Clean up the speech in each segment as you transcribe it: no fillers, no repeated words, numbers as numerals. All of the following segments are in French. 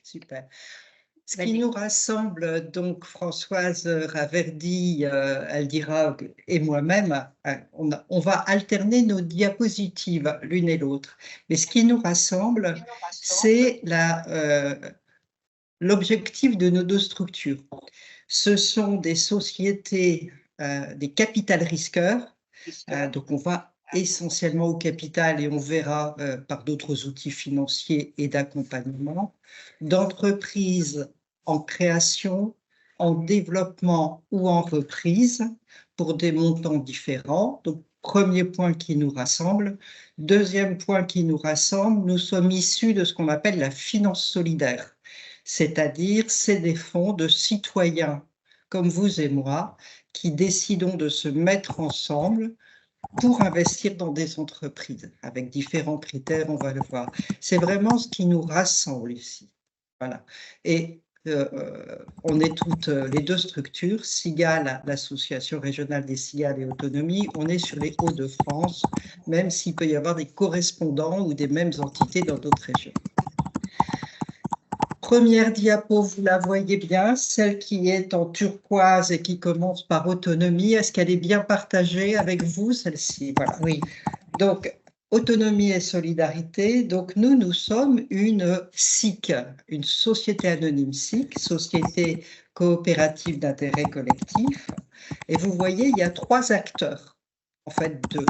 Super. Ce qui nous rassemble, donc Françoise Raverdy, elle dira, et moi-même, on va alterner nos diapositives l'une et l'autre. Mais ce qui nous rassemble, c'est l'objectif de nos deux structures. Ce sont des sociétés, des capital risqueurs, donc on va essentiellement au capital et on verra par d'autres outils financiers et d'accompagnement, d'entreprises en création, en développement ou en reprise pour des montants différents. Donc, premier point qui nous rassemble. Deuxième point qui nous rassemble, nous sommes issus de ce qu'on appelle la finance solidaire, c'est-à-dire c'est des fonds de citoyens comme vous et moi qui décidons de se mettre ensemble pour investir dans des entreprises, avec différents critères, on va le voir. C'est vraiment ce qui nous rassemble ici. Voilà. Et on est toutes les deux structures, Cigale, l'association régionale des cigales et autonomie, on est sur les Hauts-de-France, même s'il peut y avoir des correspondants ou des mêmes entités dans d'autres régions. Première diapo, vous la voyez bien, celle qui est en turquoise et qui commence par autonomie. Est-ce qu'elle est bien partagée avec vous, celle-ci? Voilà. Oui. Donc, autonomie et solidarité. Donc, nous sommes une SIC, une société anonyme SIC, société coopérative d'intérêt collectif. Et vous voyez, il y a 3 acteurs, en fait 2,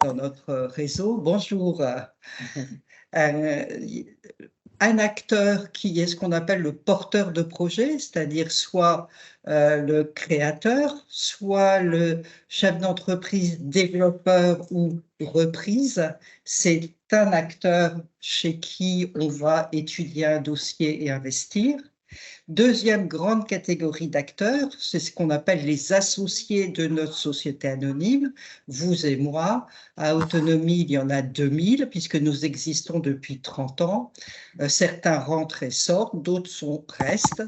dans notre réseau. Bonjour. Un acteur qui est ce qu'on appelle le porteur de projet, c'est-à-dire soit le créateur, soit le chef d'entreprise, développeur ou reprise. C'est un acteur chez qui on va étudier un dossier et investir. Deuxième grande catégorie d'acteurs, c'est ce qu'on appelle les associés de notre société anonyme, vous et moi. À Autonomie, il y en a 2000, puisque nous existons depuis 30 ans. Certains rentrent et sortent, d'autres restent.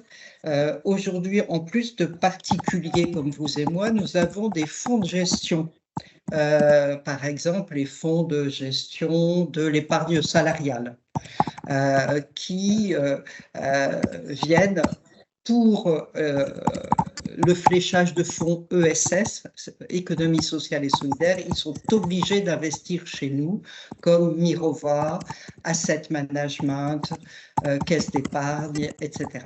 Aujourd'hui, en plus de particuliers comme vous et moi, nous avons des fonds de gestion. Par exemple, les fonds de gestion de l'épargne salariale. Qui viennent pour le fléchage de fonds ESS, économie sociale et solidaire. Ils sont obligés d'investir chez nous, comme Mirova, Asset Management, Caisse d'épargne, etc.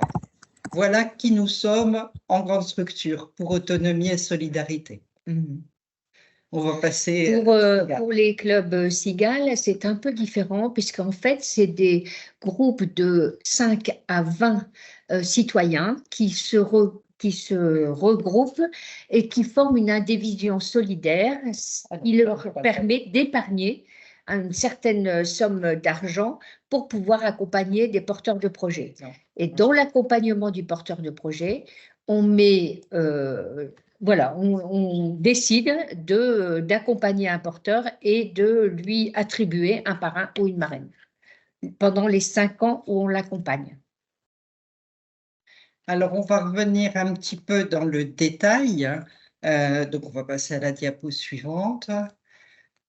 Voilà qui nous sommes en grande structure pour autonomie et solidarité. On va passer pour les clubs Cigale, c'est un peu différent puisqu'en fait, c'est des groupes de 5 à 20 citoyens qui se regroupent et qui forment une indivision solidaire. Il leur permet d'épargner une certaine somme d'argent pour pouvoir accompagner des porteurs de projets. Et dans l'accompagnement du porteur de projet, on met voilà, on décide d'accompagner un porteur et de lui attribuer un parrain ou une marraine pendant les 5 ans où on l'accompagne. Alors, on va revenir un petit peu dans le détail. Donc, on va passer à la diapo suivante.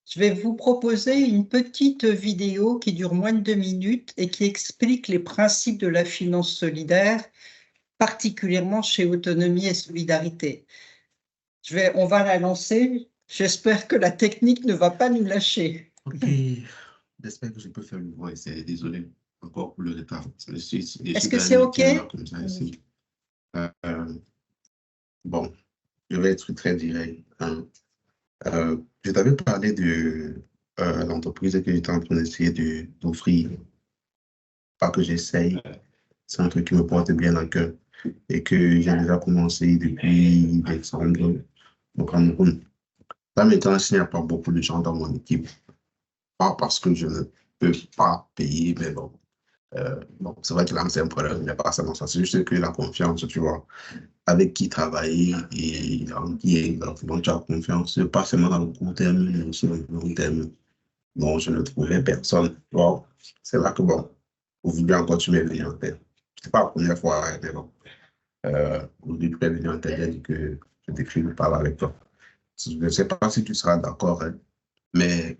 Je vais vous proposer une petite vidéo qui dure moins de 2 minutes et qui explique les principes de la finance solidaire, particulièrement chez Autonomie et Solidarité. On va la lancer. J'espère que la technique ne va pas nous lâcher. Ok, j'espère que je peux faire le voix. Désolé encore pour le retard. Est-ce que c'est OK? Comme ça, ici. Bon, je vais être très direct. Je t'avais parlé de l'entreprise que j'étais en train d'essayer d'offrir. Pas que j'essaye, c'est un truc qui me porte bien à cœur et que j'ai déjà commencé depuis décembre au Cameroun. Là, maintenant, il n'y a pas beaucoup de gens dans mon équipe. Pas parce que je ne peux pas payer, mais bon. Bon, c'est vrai que là, c'est un problème, il n'y a pas seulement ça. C'est juste que la confiance, tu vois, avec qui travailler et en qui donc tu as confiance, pas seulement dans le court terme, mais aussi dans le long terme. Bon, je ne trouvais personne. Bon, c'est là que, bon, aujourd'hui encore, tu m'es venu en tête. Ce n'est pas la première fois, mais bon. Aujourd'hui, tu es venu en tête, j'ai dit que je t'écris de parler avec toi. Je ne sais pas si tu seras d'accord, hein, mais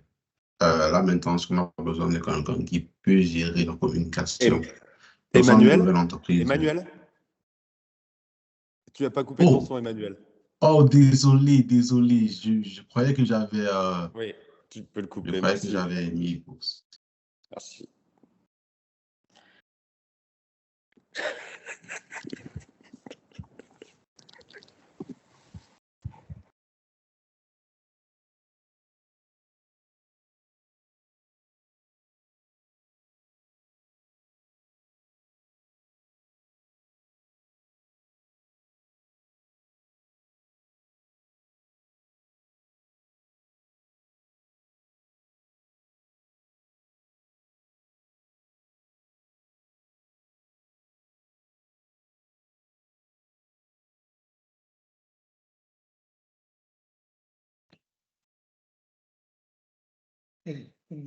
là, maintenant, ce qu'on a besoin de quelqu'un qui peut gérer la communication Emmanuel, Emmanuel, de l'entreprise. Emmanuel, tu n'as pas coupé ton son, Emmanuel. Oh, désolé. Je croyais que j'avais Oui, tu peux le couper. je croyais Merci. que j'avais mis pause. Merci.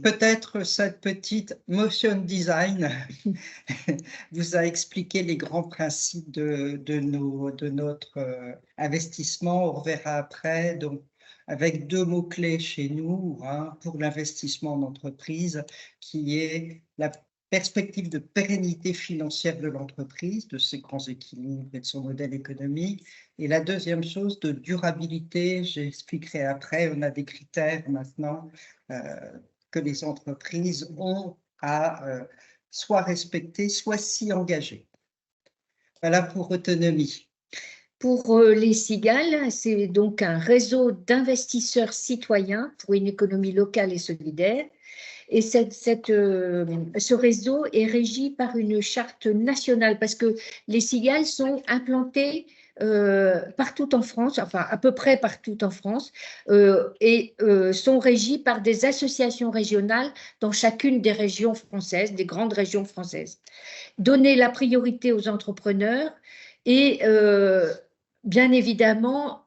Peut-être cette petite motion design vous a expliqué les grands principes de notre investissement. On reverra après, donc, avec deux mots-clés chez nous pour l'investissement en entreprise, qui est la perspective de pérennité financière de l'entreprise, de ses grands équilibres et de son modèle économique. Et la deuxième chose, de durabilité, j'expliquerai après, on a des critères maintenant que les entreprises ont à soit respecter, soit s'y engager. Voilà pour autonomie. Pour les cigales, c'est donc un réseau d'investisseurs citoyens pour une économie locale et solidaire. Et ce réseau est régi par une charte nationale parce que les cigales sont implantées partout en France, enfin à peu près partout en France, et sont régies par des associations régionales dans chacune des régions françaises, des grandes régions françaises. Donner la priorité aux entrepreneurs et bien évidemment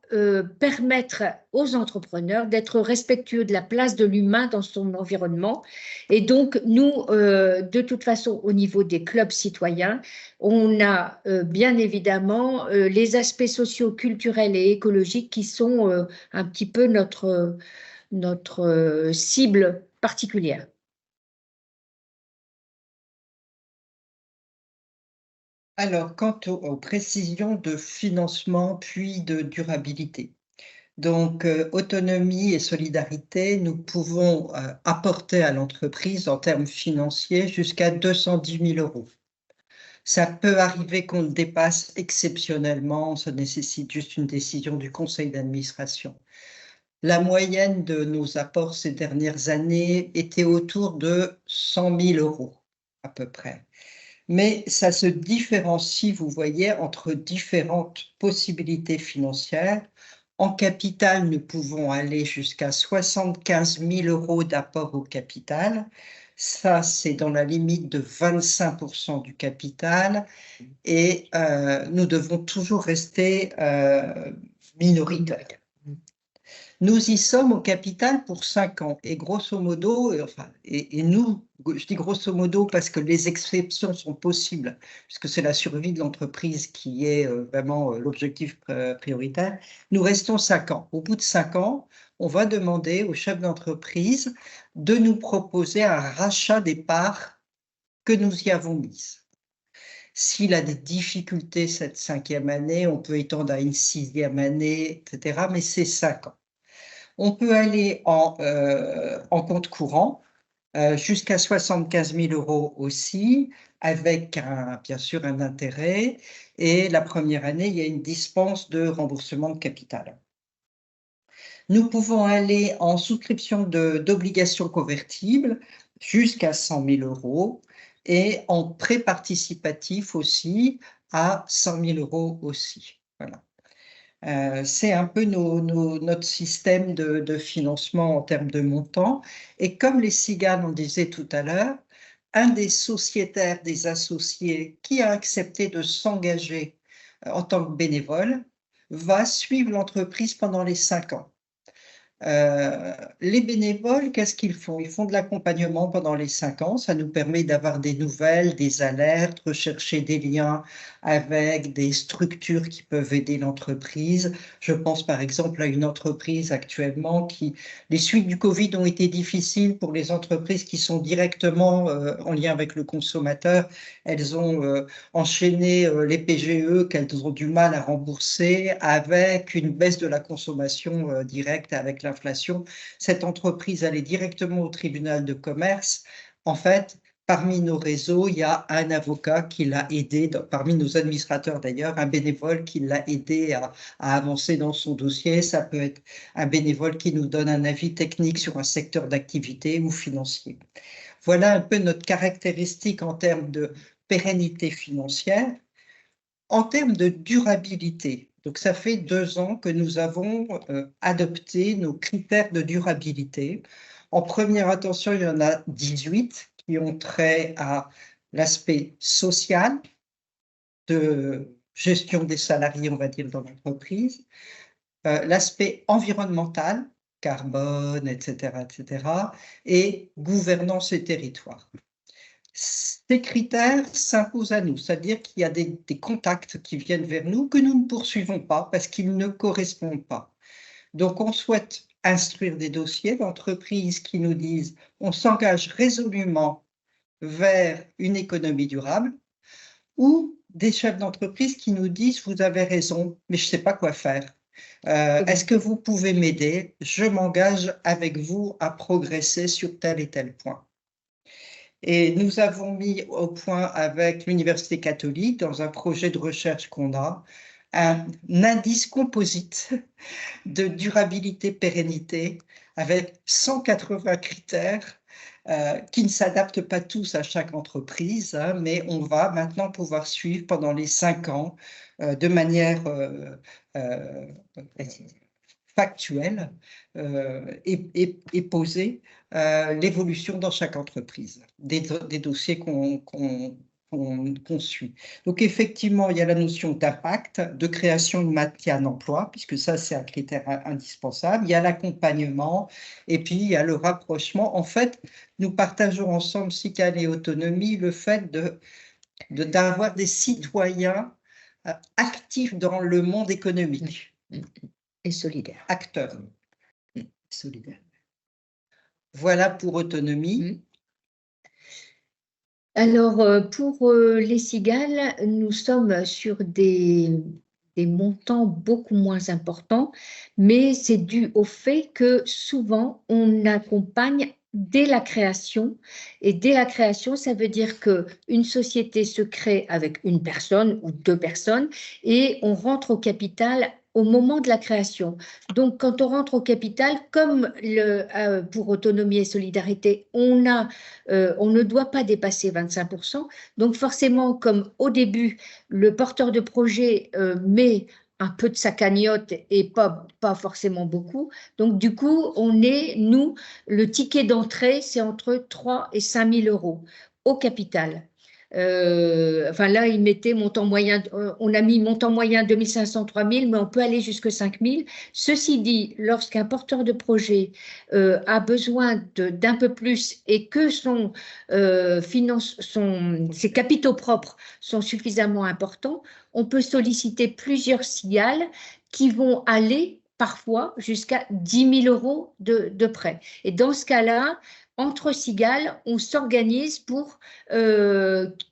permettre aux entrepreneurs d'être respectueux de la place de l'humain dans son environnement. Et donc, nous, de toute façon, au niveau des clubs citoyens, on a bien évidemment les aspects sociaux, culturels et écologiques qui sont un petit peu notre cible particulière. Alors, quant aux précisions de financement puis de durabilité. Donc, autonomie et solidarité, nous pouvons apporter à l'entreprise en termes financiers jusqu'à 210 000 €. Ça peut arriver qu'on le dépasse exceptionnellement, ça nécessite juste une décision du conseil d'administration. La moyenne de nos apports ces dernières années était autour de 100 000 € à peu près. Mais ça se différencie, vous voyez, entre différentes possibilités financières. En capital, nous pouvons aller jusqu'à 75 000 € d'apport au capital. Ça, c'est dans la limite de 25% du capital. Et nous devons toujours rester minoritaires. Nous y sommes au capital pour 5 ans. Et grosso modo, et nous, je dis grosso modo parce que les exceptions sont possibles, puisque c'est la survie de l'entreprise qui est vraiment l'objectif prioritaire, nous restons 5 ans. Au bout de 5 ans, on va demander au chef d'entreprise de nous proposer un rachat des parts que nous y avons mises. S'il a des difficultés cette 5e année, on peut étendre à une 6e année, etc., mais c'est 5 ans. On peut aller en compte courant jusqu'à 75 000 € aussi, avec bien sûr un intérêt. Et la première année, il y a une dispense de remboursement de capital. Nous pouvons aller en souscription d'obligations convertibles jusqu'à 100 000 € et en prêt participatif aussi à 100 000 € aussi. Voilà. C'est un peu notre système de financement en termes de montant. Et comme les cigales, on disait tout à l'heure, un des sociétaires, des associés qui a accepté de s'engager en tant que bénévole va suivre l'entreprise pendant les 5 ans. Les bénévoles, qu'est-ce qu'ils font? Ils font de l'accompagnement pendant les 5 ans. Ça nous permet d'avoir des nouvelles, des alertes, rechercher des liens avec des structures qui peuvent aider l'entreprise. Je pense par exemple à une entreprise actuellement les suites du Covid ont été difficiles pour les entreprises qui sont directement en lien avec le consommateur. Elles ont enchaîné les PGE qu'elles ont du mal à rembourser avec une baisse de la consommation directe avec l'inflation. Cette entreprise allait directement au tribunal de commerce. En fait, parmi nos réseaux, il y a un avocat qui l'a aidé, parmi nos administrateurs d'ailleurs, un bénévole qui l'a aidé à avancer dans son dossier. Ça peut être un bénévole qui nous donne un avis technique sur un secteur d'activité ou financier. Voilà un peu notre caractéristique en termes de pérennité financière. En termes de durabilité, donc ça fait 2 ans que nous avons adopté nos critères de durabilité. En première attention, il y en a 18 qui ont trait à l'aspect social, de gestion des salariés, on va dire, dans l'entreprise, l'aspect environnemental, carbone, etc., et gouvernance et territoire. Ces critères s'imposent à nous, c'est-à-dire qu'il y a des contacts qui viennent vers nous que nous ne poursuivons pas parce qu'ils ne correspondent pas. Donc, on souhaite instruire des dossiers d'entreprises qui nous disent on s'engage résolument vers une économie durable, ou des chefs d'entreprise qui nous disent vous avez raison, mais je ne sais pas quoi faire. Est-ce que vous pouvez m'aider? Je m'engage avec vous à progresser sur tel et tel point. Et nous avons mis au point avec l'Université catholique, dans un projet de recherche qu'on a, un indice composite de durabilité-pérennité avec 180 critères qui ne s'adaptent pas tous à chaque entreprise, hein, mais on va maintenant pouvoir suivre pendant les 5 ans de manière factuelle et posée l'évolution dans chaque entreprise, des dossiers qu'on suit. Donc effectivement, il y a la notion d'impact, de création de maintien d'emploi, puisque ça c'est un critère indispensable. Il y a l'accompagnement et puis il y a le rapprochement. En fait, nous partageons ensemble, SICAL et Autonomie, le fait d'avoir des citoyens actifs dans le monde économique. Et solidaire. Acteurs. Solidaire. Voilà pour Autonomie. Alors, pour les cigales, nous sommes sur des montants beaucoup moins importants, mais c'est dû au fait que souvent, on accompagne dès la création. Et dès la création, ça veut dire qu'une société se crée avec une personne ou 2 personnes et on rentre au capital au moment de la création. Donc, quand on rentre au capital, comme pour Autonomie et Solidarité, on ne doit pas dépasser 25%. Donc, forcément, comme au début, le porteur de projet met un peu de sa cagnotte et pas forcément beaucoup. Donc, du coup, nous, le ticket d'entrée, c'est entre 3 et 5 000 euros au capital. Enfin là, il mettait montant moyen, on a mis montant moyen 2500, 3000, mais on peut aller jusqu'à 5000. Ceci dit, lorsqu'un porteur de projet a besoin d'un peu plus et que ses capitaux propres sont suffisamment importants, on peut solliciter plusieurs cigales qui vont aller parfois jusqu'à 10 000 euros de prêt. Et dans ce cas-là, entre cigales, on s'organise pour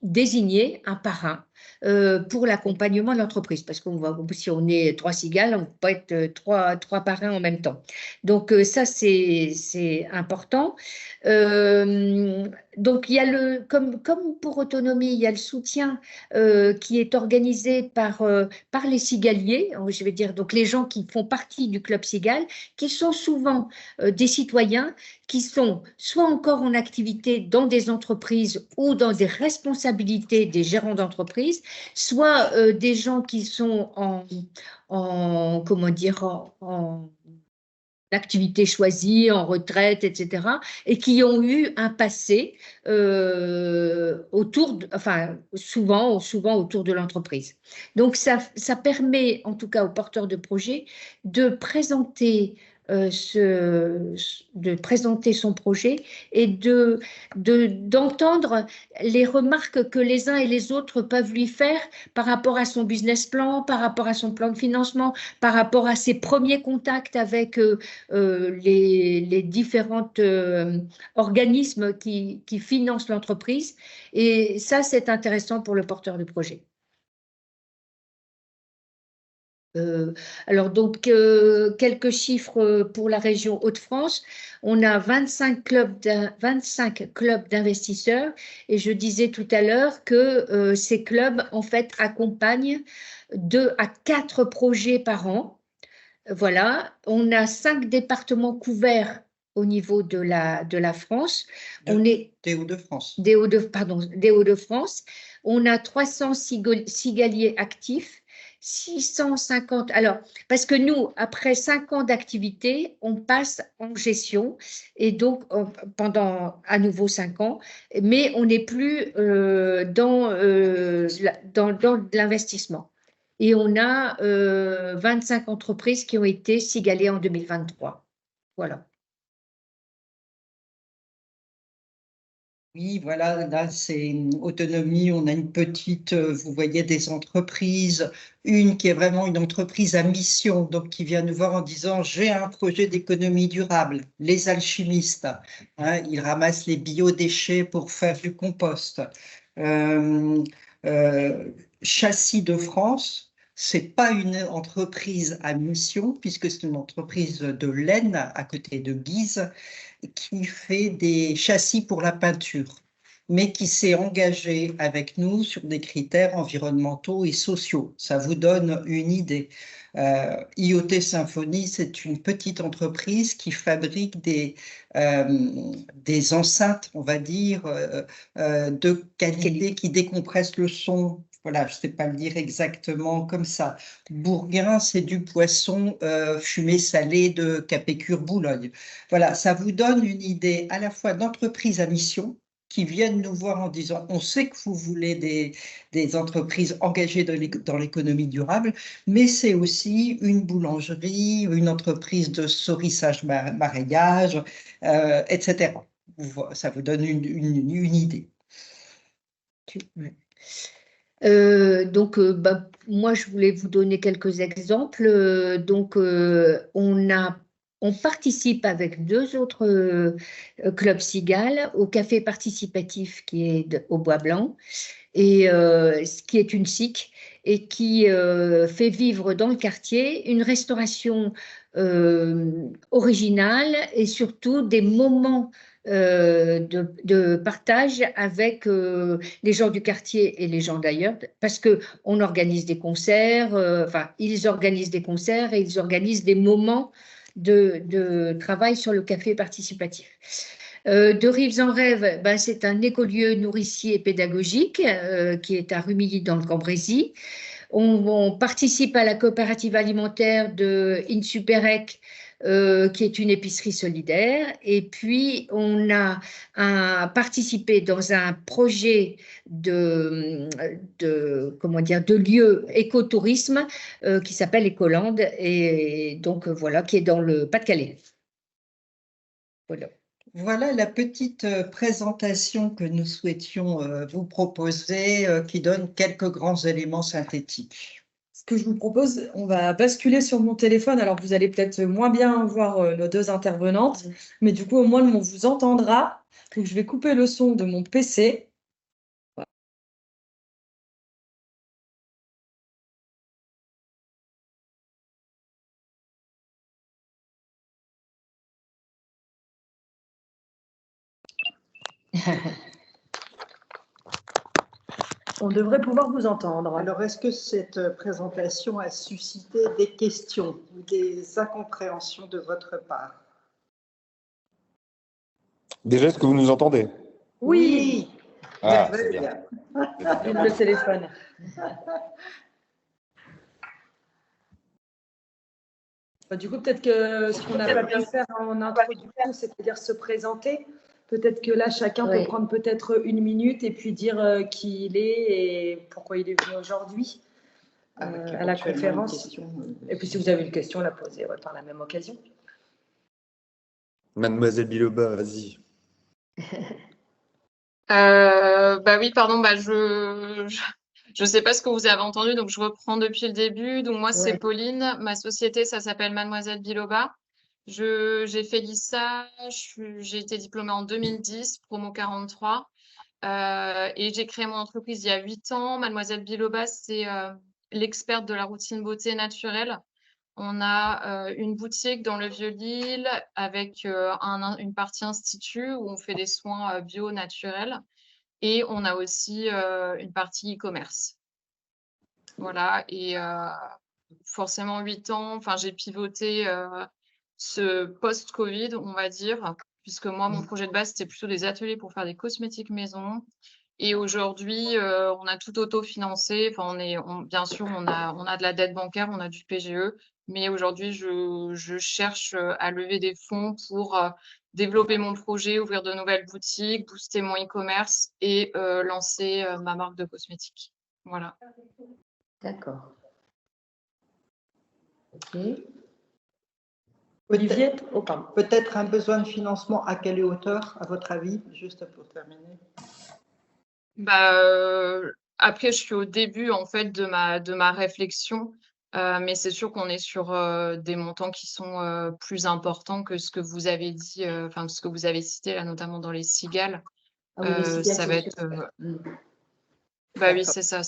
désigner un parrain pour l'accompagnement de l'entreprise. Parce qu'on va, si on est 3 cigales, on ne peut pas être trois parrains en même temps. Donc ça, c'est important. Donc il y a comme pour Autonomie, il y a le soutien qui est organisé par les cigaliers, je vais dire, donc les gens qui font partie du club cigale, qui sont souvent des citoyens qui sont soit encore en activité dans des entreprises ou dans des responsabilités des gérants d'entreprise, soit des gens qui sont en activité choisie, en retraite, etc., et qui ont eu un passé souvent autour de l'entreprise. Donc, ça permet, en tout cas aux porteurs de projets, de présenter de présenter son projet et d'entendre les remarques que les uns et les autres peuvent lui faire par rapport à son business plan, par rapport à son plan de financement, par rapport à ses premiers contacts avec les différents organismes qui financent l'entreprise. Et ça, c'est intéressant pour le porteur de projet. Alors, donc, quelques chiffres pour la région Hauts-de-France. On a 25 clubs d'investisseurs et je disais tout à l'heure que ces clubs, en fait, accompagnent 2 à 4 projets par an. Voilà, on a 5 départements couverts au niveau de la France. Des Hauts-de-France. Des Hauts-de-France. On a 300 cigaliers actifs. 650. Alors, parce que nous, après 5 ans d'activité, on passe en gestion et donc pendant à nouveau 5 ans, mais on n'est plus dans l'investissement. Et on a 25 entreprises qui ont été sigalées en 2023. Voilà. Oui, voilà, là c'est une autonomie, on a une petite, vous voyez, des entreprises, une qui est vraiment une entreprise à mission, donc qui vient nous voir en disant j'ai un projet d'économie durable, les alchimistes, hein, ils ramassent les biodéchets pour faire du compost. Châssis de France, c'est pas une entreprise à mission, puisque c'est une entreprise de laine à côté de Guise, qui fait des châssis pour la peinture, mais qui s'est engagé avec nous sur des critères environnementaux et sociaux. Ça vous donne une idée. IoT Symphony, c'est une petite entreprise qui fabrique des enceintes, on va dire, de qualité qui décompressent le son. Voilà, je ne sais pas le dire exactement comme ça. Bourguin, c'est du poisson fumé salé de Capécure-Boulogne. Voilà, ça vous donne une idée à la fois d'entreprises à mission qui viennent nous voir en disant on sait que vous voulez des entreprises engagées dans l'économie durable, mais c'est aussi une boulangerie, une entreprise de saurissage maraîchage, etc. Ça vous donne une idée. Donc, moi, je voulais vous donner quelques exemples. Donc, on participe avec 2 autres clubs Cigales au café participatif qui est au Bois Blanc, et qui est une SIC et qui fait vivre dans le quartier une restauration originale et surtout des moments de partage avec les gens du quartier et les gens d'ailleurs, parce qu'on organise des concerts, enfin, ils organisent des concerts et ils organisent des moments de travail sur le café participatif. De Rives en Rêve, ben, c'est un écolieu nourricier pédagogique qui est à Rumilly dans le Cambrésis. On participe à la coopérative alimentaire de Insuperec, qui est une épicerie solidaire. Et puis, on a participé dans un projet de lieu écotourisme qui s'appelle Écolande, et donc voilà, qui est dans le Pas-de-Calais. Voilà. Voilà la petite présentation que nous souhaitions vous proposer, qui donne quelques grands éléments synthétiques. Ce que je vous propose, on va basculer sur mon téléphone. Alors, vous allez peut-être moins bien voir nos 2 intervenantes, mais du coup, au moins, on vous entendra. Donc, je vais couper le son de mon PC. On devrait pouvoir vous entendre. Alors, est-ce que cette présentation a suscité des questions ou des incompréhensions de votre part? Déjà, est-ce que vous nous entendez? Oui. Ah, c'est bien. Le téléphone. Du coup, peut-être que ce qu'on n'a pas pu faire en introduction, c'est-à-dire se présenter. Peut-être que là, chacun peut prendre peut-être 1 minute et puis dire qui il est et pourquoi il est venu aujourd'hui à la conférence. Et puis, si vous avez une question, la poser par la même occasion. Mademoiselle Biloba, vas-y. Bah oui, pardon, je sais pas ce que vous avez entendu, donc je reprends depuis le début. Donc moi, c'est Ouais. Pauline. Ma société, ça s'appelle Mademoiselle Biloba. J'ai fait l'ISA, j'ai été diplômée en 2010, promo 43. Et j'ai créé mon entreprise il y a 8 ans. Mademoiselle Biloba, c'est l'experte de la routine beauté naturelle. On a une boutique dans le Vieux-Lille avec une partie institut où on fait des soins bio naturels. Et on a aussi une partie e-commerce. Voilà, et forcément 8 ans, enfin j'ai pivoté ce post-Covid, on va dire, puisque moi, mon projet de base, c'était plutôt des ateliers pour faire des cosmétiques maison. Et aujourd'hui, on a tout autofinancé. Enfin, bien sûr, on a de la dette bancaire, on a du PGE, mais aujourd'hui, je cherche à lever des fonds pour développer mon projet, ouvrir de nouvelles boutiques, booster mon e-commerce et lancer ma marque de cosmétiques. Voilà. D'accord. Ok. Olivier, oh, pardon. Peut-être un besoin de financement à quelle hauteur, à votre avis, juste pour terminer? Après, je suis au début en fait de ma réflexion, mais c'est sûr qu'on est sur des montants qui sont plus importants que ce que vous avez dit, enfin ce que vous avez cité là, notamment dans les cigales. Ah oui, les cigales, Ça va c'est être, sûr. bah oui, c'est ça.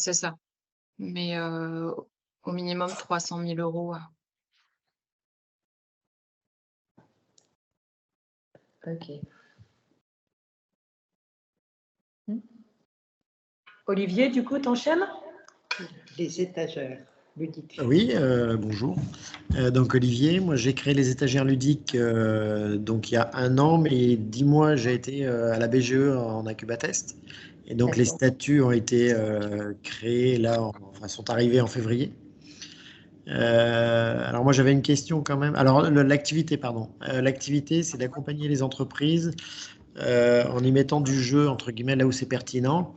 Mais au minimum 300 000 euros. Ok. Olivier, du coup, t'enchaînes? Les étagères ludiques. Oui, bonjour. Donc Olivier, moi j'ai créé les étagères ludiques donc il y a 1 an, mais 10 mois j'ai été à la BGE en Incubatest. Et donc les D'accord. statuts ont été créés là, enfin sont arrivés en février. Alors moi j'avais une question quand même. Alors l'activité, pardon. L'activité, c'est d'accompagner les entreprises en y mettant du jeu, entre guillemets, là où c'est pertinent.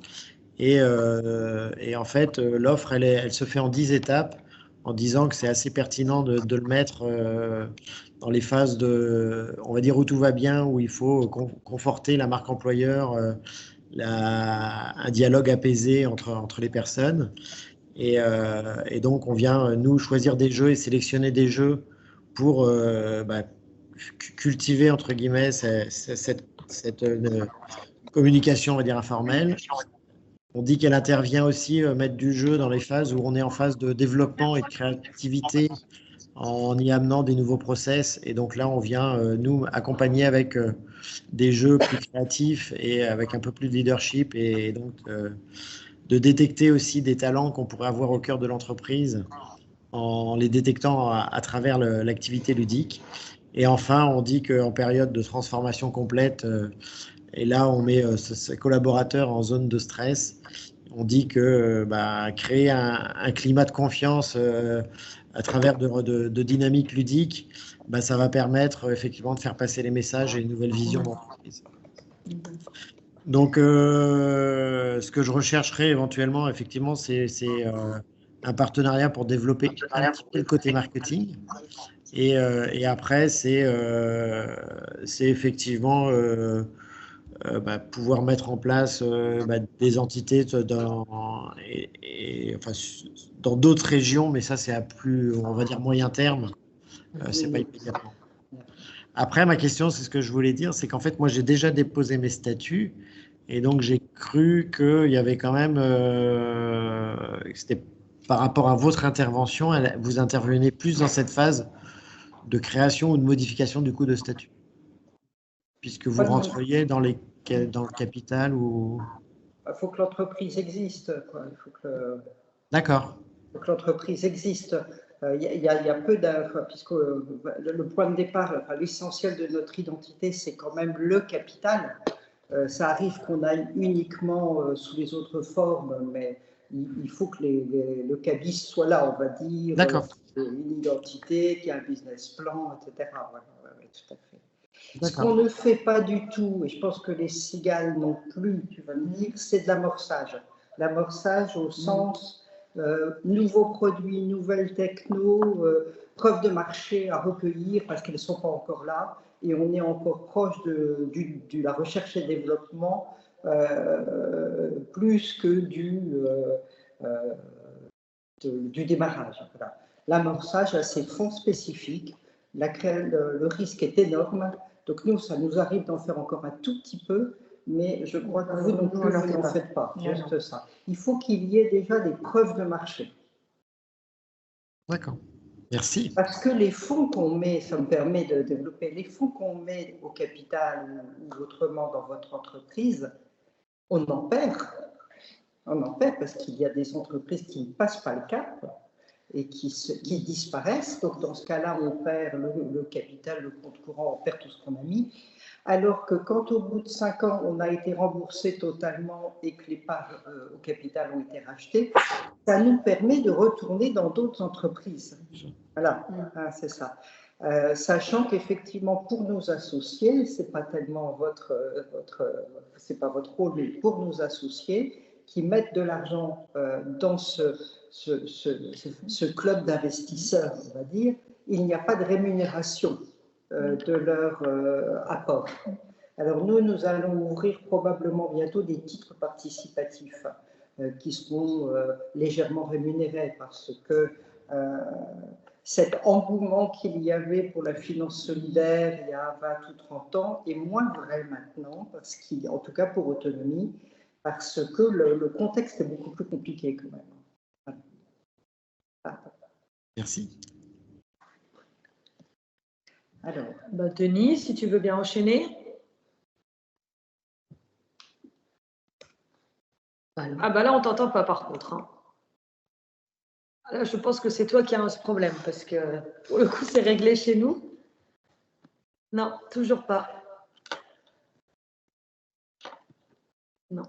Et en fait, l'offre, elle se fait en 10 étapes, en disant que c'est assez pertinent de le mettre dans les phases on va dire, où tout va bien, où il faut conforter la marque employeur, un dialogue apaisé entre les personnes. Et donc, on vient, nous, choisir des jeux et sélectionner des jeux pour cultiver, entre guillemets, cette communication, on va dire, informelle. On dit qu'elle intervient aussi, mettre du jeu dans les phases où on est en phase de développement et de créativité en y amenant des nouveaux process. Et donc là, on vient, nous, accompagner avec des jeux plus créatifs et avec un peu plus de leadership et donc de détecter aussi des talents qu'on pourrait avoir au cœur de l'entreprise en les détectant à travers l'activité ludique. Et enfin, on dit qu'en période de transformation complète, et là, on met ses collaborateurs en zone de stress. On dit que créer un climat de confiance à travers de dynamiques ludiques, ça va permettre effectivement de faire passer les messages et une nouvelle vision d'entreprise. Donc, ce que je rechercherais éventuellement, effectivement, c'est un partenariat pour développer un petit peu le côté marketing. Et après, c'est effectivement pouvoir mettre en place des entités dans d'autres régions, mais ça, c'est à plus, on va dire, moyen terme. C'est pas immédiatement. Après, ma question, c'est ce que je voulais dire, c'est qu'en fait, moi, j'ai déjà déposé mes statuts. Et donc, j'ai cru qu'il y avait quand même, c'était par rapport à votre intervention, vous intervenez plus dans cette phase de création ou de modification du coup de statut, puisque vous rentriez dans le capital ou... Il faut que l'entreprise existe, quoi. Il faut que D'accord. l'entreprise existe. Il y a peu puisque le point de départ, enfin, l'essentiel de notre identité, c'est quand même le capital. Ça arrive qu'on aille uniquement sous les autres formes, mais il faut que le cabis soit là, on va dire. D'accord. Une identité, qui a un business plan, etc. Ouais, tout à fait. Ce D'accord. qu'on ne fait pas du tout, et je pense que les cigales non plus, tu vas me dire, c'est de l'amorçage. L'amorçage au sens nouveaux produits, nouvelles techno, preuves de marché à recueillir parce qu'elles ne sont pas encore là. et on est encore proche de la recherche et développement plus que du démarrage. Voilà. L'amorçage a ses fonds spécifiques, le risque est énorme, donc nous, ça nous arrive d'en faire encore un tout petit peu, mais je crois que vous non plus, vous n'en faites pas, juste ça. Il faut qu'il y ait déjà des preuves de marché. D'accord, merci. Parce que les fonds qu'on met, ça me permet de développer, les fonds qu'on met au capital ou autrement dans votre entreprise, on en perd. On en perd parce qu'il y a des entreprises qui ne passent pas le cap et qui disparaissent. Donc, dans ce cas-là, on perd le capital, le compte courant, on perd tout ce qu'on a mis. Alors que quand au bout de 5 ans, on a été remboursé totalement et que les parts au capital ont été rachetées, ça nous permet de retourner dans d'autres entreprises. Voilà, c'est ça. Sachant qu'effectivement, pour nos associés, c'est pas tellement c'est pas votre rôle, mais pour nos associés qui mettent de l'argent dans ce club d'investisseurs, on va dire, il n'y a pas de rémunération de leur apport. Alors nous allons ouvrir probablement bientôt des titres participatifs qui seront légèrement rémunérés parce que cet engouement qu'il y avait pour la finance solidaire il y a 20 ou 30 ans est moins vrai maintenant, parce en tout cas pour autonomie, parce que le contexte est beaucoup plus compliqué quand même. Voilà. Merci. Alors, Denis, si tu veux bien enchaîner. Ah là, on t'entend pas par contre. Hein. Là, je pense que c'est toi qui as ce problème, parce que pour le coup, c'est réglé chez nous. Non, toujours pas. Non.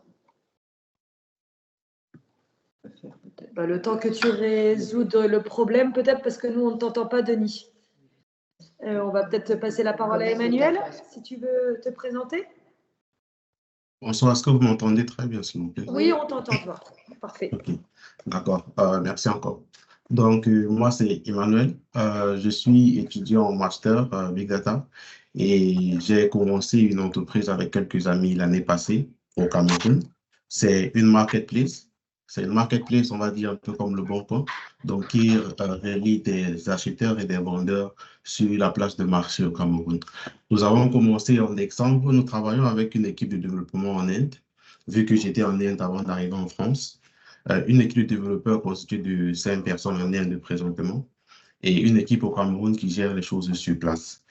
Le temps que tu résoudes le problème, peut-être parce que nous, on ne t'entend pas, Denis. On va peut-être passer la parole à Emmanuel, si tu veux te présenter. Bonsoir, est-ce que vous m'entendez très bien, s'il vous plaît? Oui, on t'entend, toi. Parfait. Okay. D'accord, merci encore. Donc, moi, c'est Emmanuel. Je suis étudiant en master Big Data et j'ai commencé une entreprise avec quelques amis l'année passée au Cameroun. C'est une marketplace. C'est une marketplace, on va dire, un peu comme le Bon Coin, donc qui relie des acheteurs et des vendeurs sur la place de marché au Cameroun. Nous avons commencé en décembre. Nous travaillons avec une équipe de développement en Inde, vu que j'étais en Inde avant d'arriver en France. Une équipe de développeurs constituée de 5 personnes en Inde présentement et une équipe au Cameroun qui gère les choses sur place.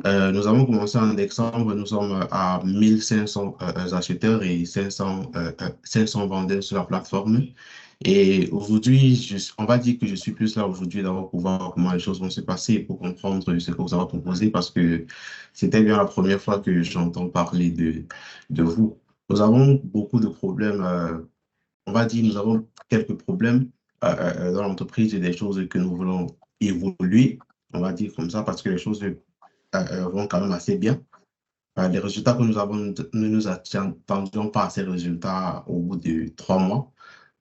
Nous avons commencé en décembre, nous sommes à 1500 acheteurs et 500 vendeurs sur la plateforme. Et aujourd'hui, on va dire que je suis plus là aujourd'hui d'abord pour voir comment les choses vont se passer, pour comprendre ce que vous avez proposé, parce que c'était bien la première fois que j'entends parler de vous. Nous avons beaucoup de problèmes, on va dire, nous avons quelques problèmes dans l'entreprise et des choses que nous voulons évoluer, on va dire comme ça, parce que les choses vont quand même assez bien. Les résultats que nous avons, nous ne nous attendions pas à ces résultats au bout de 3 mois.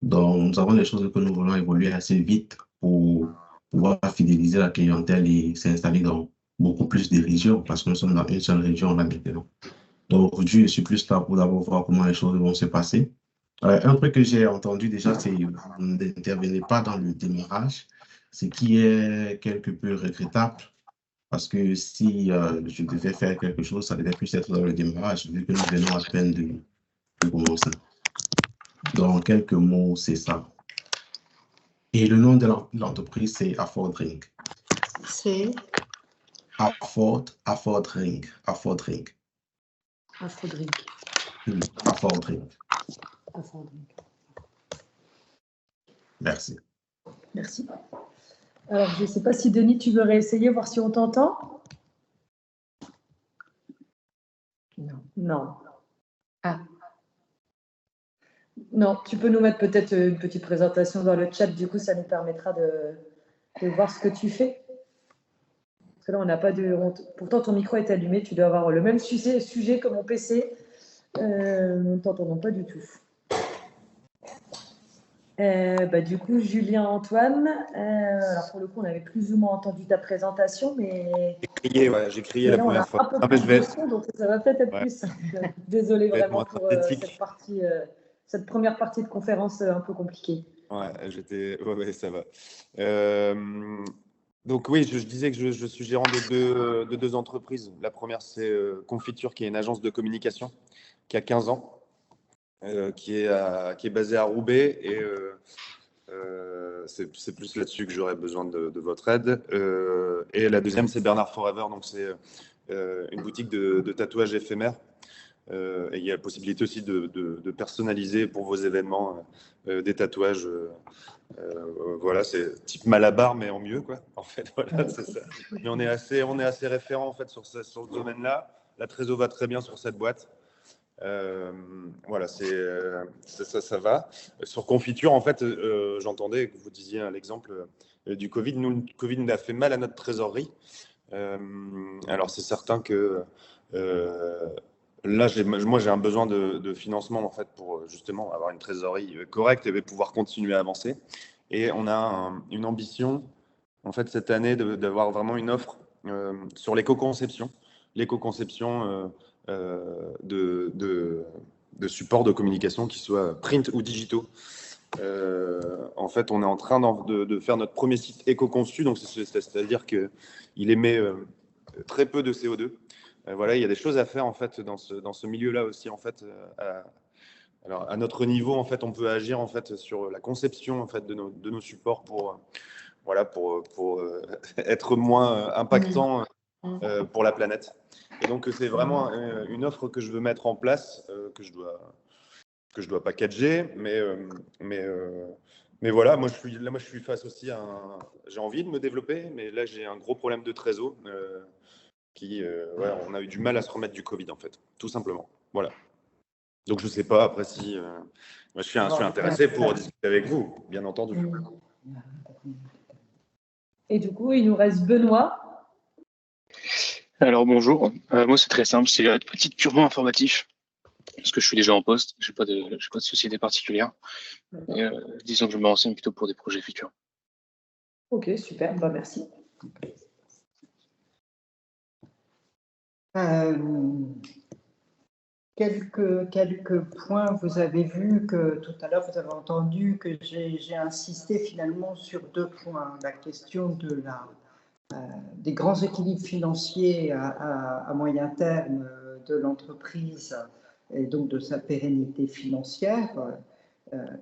Donc, nous avons des choses que nous voulons évoluer assez vite pour pouvoir fidéliser la clientèle et s'installer dans beaucoup plus de régions, parce que nous sommes dans une seule région là maintenant. Donc, aujourd'hui, je suis plus là pour d'abord voir comment les choses vont se passer. Un truc que j'ai entendu déjà, c'est que vous n'intervenez pas dans le démarrage, ce qui est quelque peu regrettable. Parce que si je devais faire quelque chose, ça devait plus être dans le démarrage, vu que nous venons à peine de commencer. Dans quelques mots, c'est ça. Et le nom de l'entreprise, c'est Affordring. C'est Affordring. Affordring. Affordring. Merci. Merci. Alors, je ne sais pas si Denis, tu veux réessayer, voir si on t'entend. Non. Ah. Non, tu peux nous mettre peut-être une petite présentation dans le chat, du coup, ça nous permettra de voir ce que tu fais. Parce que là, on n'a pas de... Pourtant, ton micro est allumé, tu dois avoir le même sujet que mon PC. Nous ne t'entendons pas du tout. Du coup, Julien, Antoine, alors pour le coup, on avait plus ou moins entendu ta présentation, mais crié, ouais, j'ai crié Mais la là, on a première un fois. peu Ah, mais plus je vais de son, donc ça va peut-être être ouais, plus. Désolée je vais être vraiment moins pour synthétique. cette partie, cette première partie de conférence un peu compliquée. Ouais, ouais, ça va. Donc oui, je disais que je suis gérant de deux entreprises. La première, c'est Confiture, qui est une agence de communication qui a 15 ans, qui est basée à Roubaix. Et c'est plus là-dessus que j'aurais besoin de votre aide. Et la deuxième, c'est Bernard Forever. Donc c'est une boutique de tatouages éphémères. Et il y a la possibilité aussi de personnaliser pour vos événements des tatouages. Voilà, c'est type Malabar, mais en mieux, quoi. En fait, voilà, c'est ça. Mais on est assez référent en fait sur ce domaine-là. La Trésor va très bien sur cette boîte. Voilà, ça va. Sur Confiture, en fait, j'entendais que vous disiez l'exemple du Covid. Nous, le Covid a fait mal à notre trésorerie. Alors, c'est certain que là, moi, j'ai un besoin de financement en fait pour justement avoir une trésorerie correcte et pouvoir continuer à avancer. Et on a une ambition en fait cette année d'avoir vraiment une offre sur l'éco-conception, de supports de communication qui soient print ou digitaux. En fait, on est en train de faire notre premier site éco-conçu, donc c'est-à-dire qu'il émet très peu de CO2. Voilà, il y a des choses à faire en fait dans ce milieu-là aussi en fait. Alors à notre niveau en fait, on peut agir en fait sur la conception en fait de nos supports pour voilà pour être moins impactant pour la planète. Et donc c'est vraiment une offre que je veux mettre en place que je dois packager, mais voilà, moi je suis face aussi à j'ai envie de me développer, mais là j'ai un gros problème de trésor. Ouais, on a eu du mal à se remettre du Covid, en fait, tout simplement. Voilà. Donc, je ne sais pas, après, si... moi, je suis intéressé pour discuter avec vous, bien entendu. Et du coup, il nous reste Benoît. Alors, bonjour. Moi, c'est très simple. C'est à titre purement informatif, parce que je suis déjà en poste. Je n'ai pas de société particulière. Et, disons que je me renseigne plutôt pour des projets futurs. Ok, super. Bah, merci. Quelques points. Vous avez vu que tout à l'heure, vous avez entendu que j'ai insisté finalement sur deux points. La question des grands équilibres financiers à moyen terme de l'entreprise et donc de sa pérennité financière